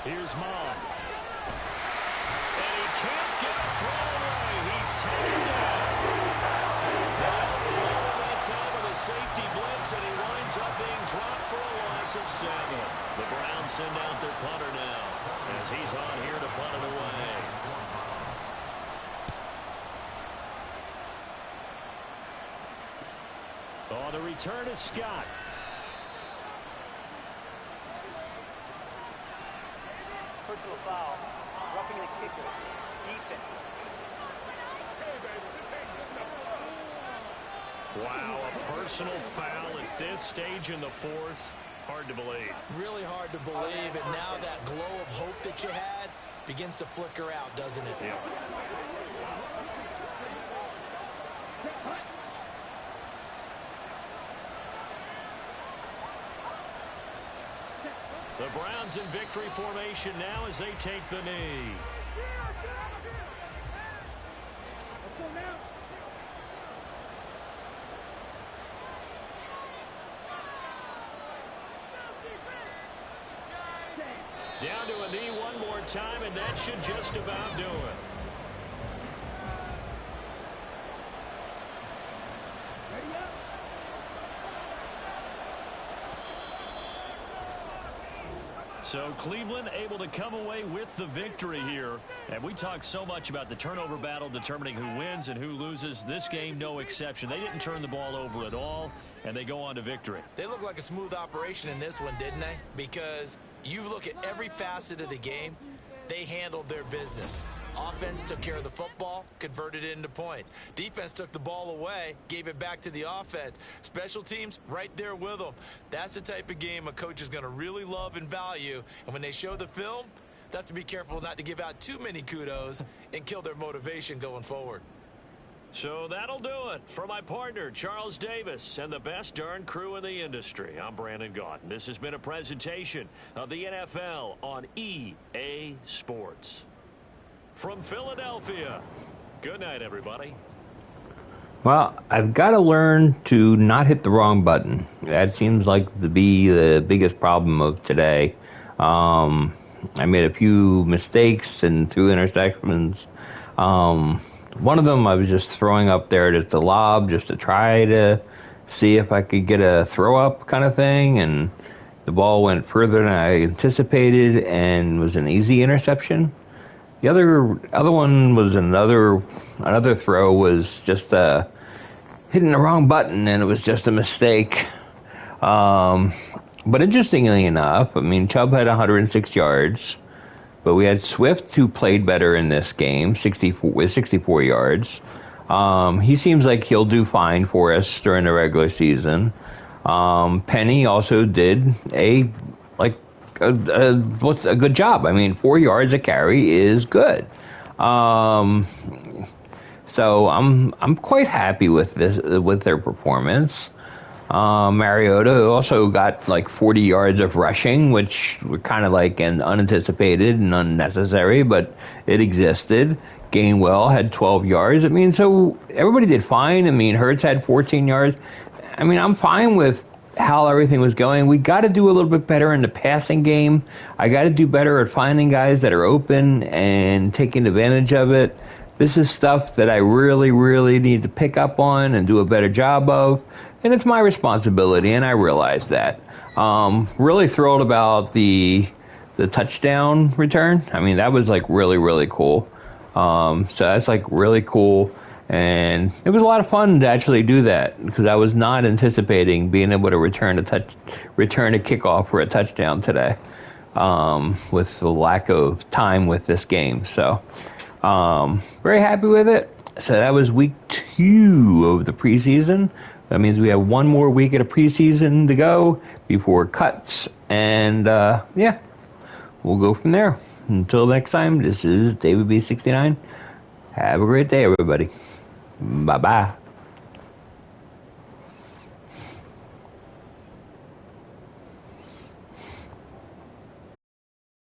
Here's Mond. And he can't get a throw away. He's taken down. That time with a safety blitz, and he winds up being dropped for a loss of 7. The Browns send out their punter now as he's on here to punt it away. On the return is Scott. Personal foul, roughing the kicker, defense. Wow, a personal foul at this stage in the 4th. Hard to believe. Really hard to believe, and now that glow of hope that you had begins to flicker out, doesn't it? Yeah. The Browns in victory formation now as they take the knee. Down to a knee one more time, and that should just about do it. So Cleveland able to come away with the victory here. And we talk so much about the turnover battle determining who wins and who loses. This game, no exception. They didn't turn the ball over at all, and they go on to victory. They look like a smooth operation in this one, didn't they? Because you look at every facet of the game, they handled their business. Offense took care of the football, converted it into points. Defense took the ball away, gave it back to the offense. Special teams, right there with them. That's the type of game a coach is going to really love and value. And when they show the film, they have to be careful not to give out too many kudos and kill their motivation going forward. So that'll do it. For my partner, Charles Davis, and the best darn crew in the industry, I'm Brandon Gaudin. This has been a presentation of the NFL on EA Sports. From Philadelphia, good night, everybody. Well, I've got to learn to not hit the wrong button. That seems like to be the biggest problem of today. I made a few mistakes and threw interceptions. One of them I was just throwing up there just a lob, just to try to see if I could get a throw up kind of thing, and the ball went further than I anticipated and was an easy interception. The other one was another throw was just hitting the wrong button, and it was just a mistake. But interestingly enough, I mean, Chubb had 106 yards, but we had Swift, who played better in this game, 64 yards. He seems like he'll do fine for us during the regular season. Penny also did a good job. I mean, 4 yards a carry is good. So I'm quite happy with their performance. Mariota also got like 40 yards of rushing, which were kind of like unanticipated and unnecessary, but it existed. Gainwell had 12 yards. I mean, so everybody did fine. I mean, Hurts had 14 yards. I mean, I'm fine with how everything was going. We got to do a little bit better in the passing game. I got to do better at finding guys that are open and taking advantage of it. This is stuff that I really, really need to pick up on and do a better job of, and it's my responsibility, and I realize that. Really thrilled about the touchdown return. I mean, that was like really, really cool. So that's like really cool. And it was a lot of fun to actually do that because I was not anticipating being able to return a kickoff for a touchdown today, with the lack of time with this game. So, very happy with it. So that was week 2 of the preseason. That means we have one more week of the preseason to go before cuts. And, yeah, we'll go from there. Until next time, this is David B69. Have a great day, everybody. Bye-bye.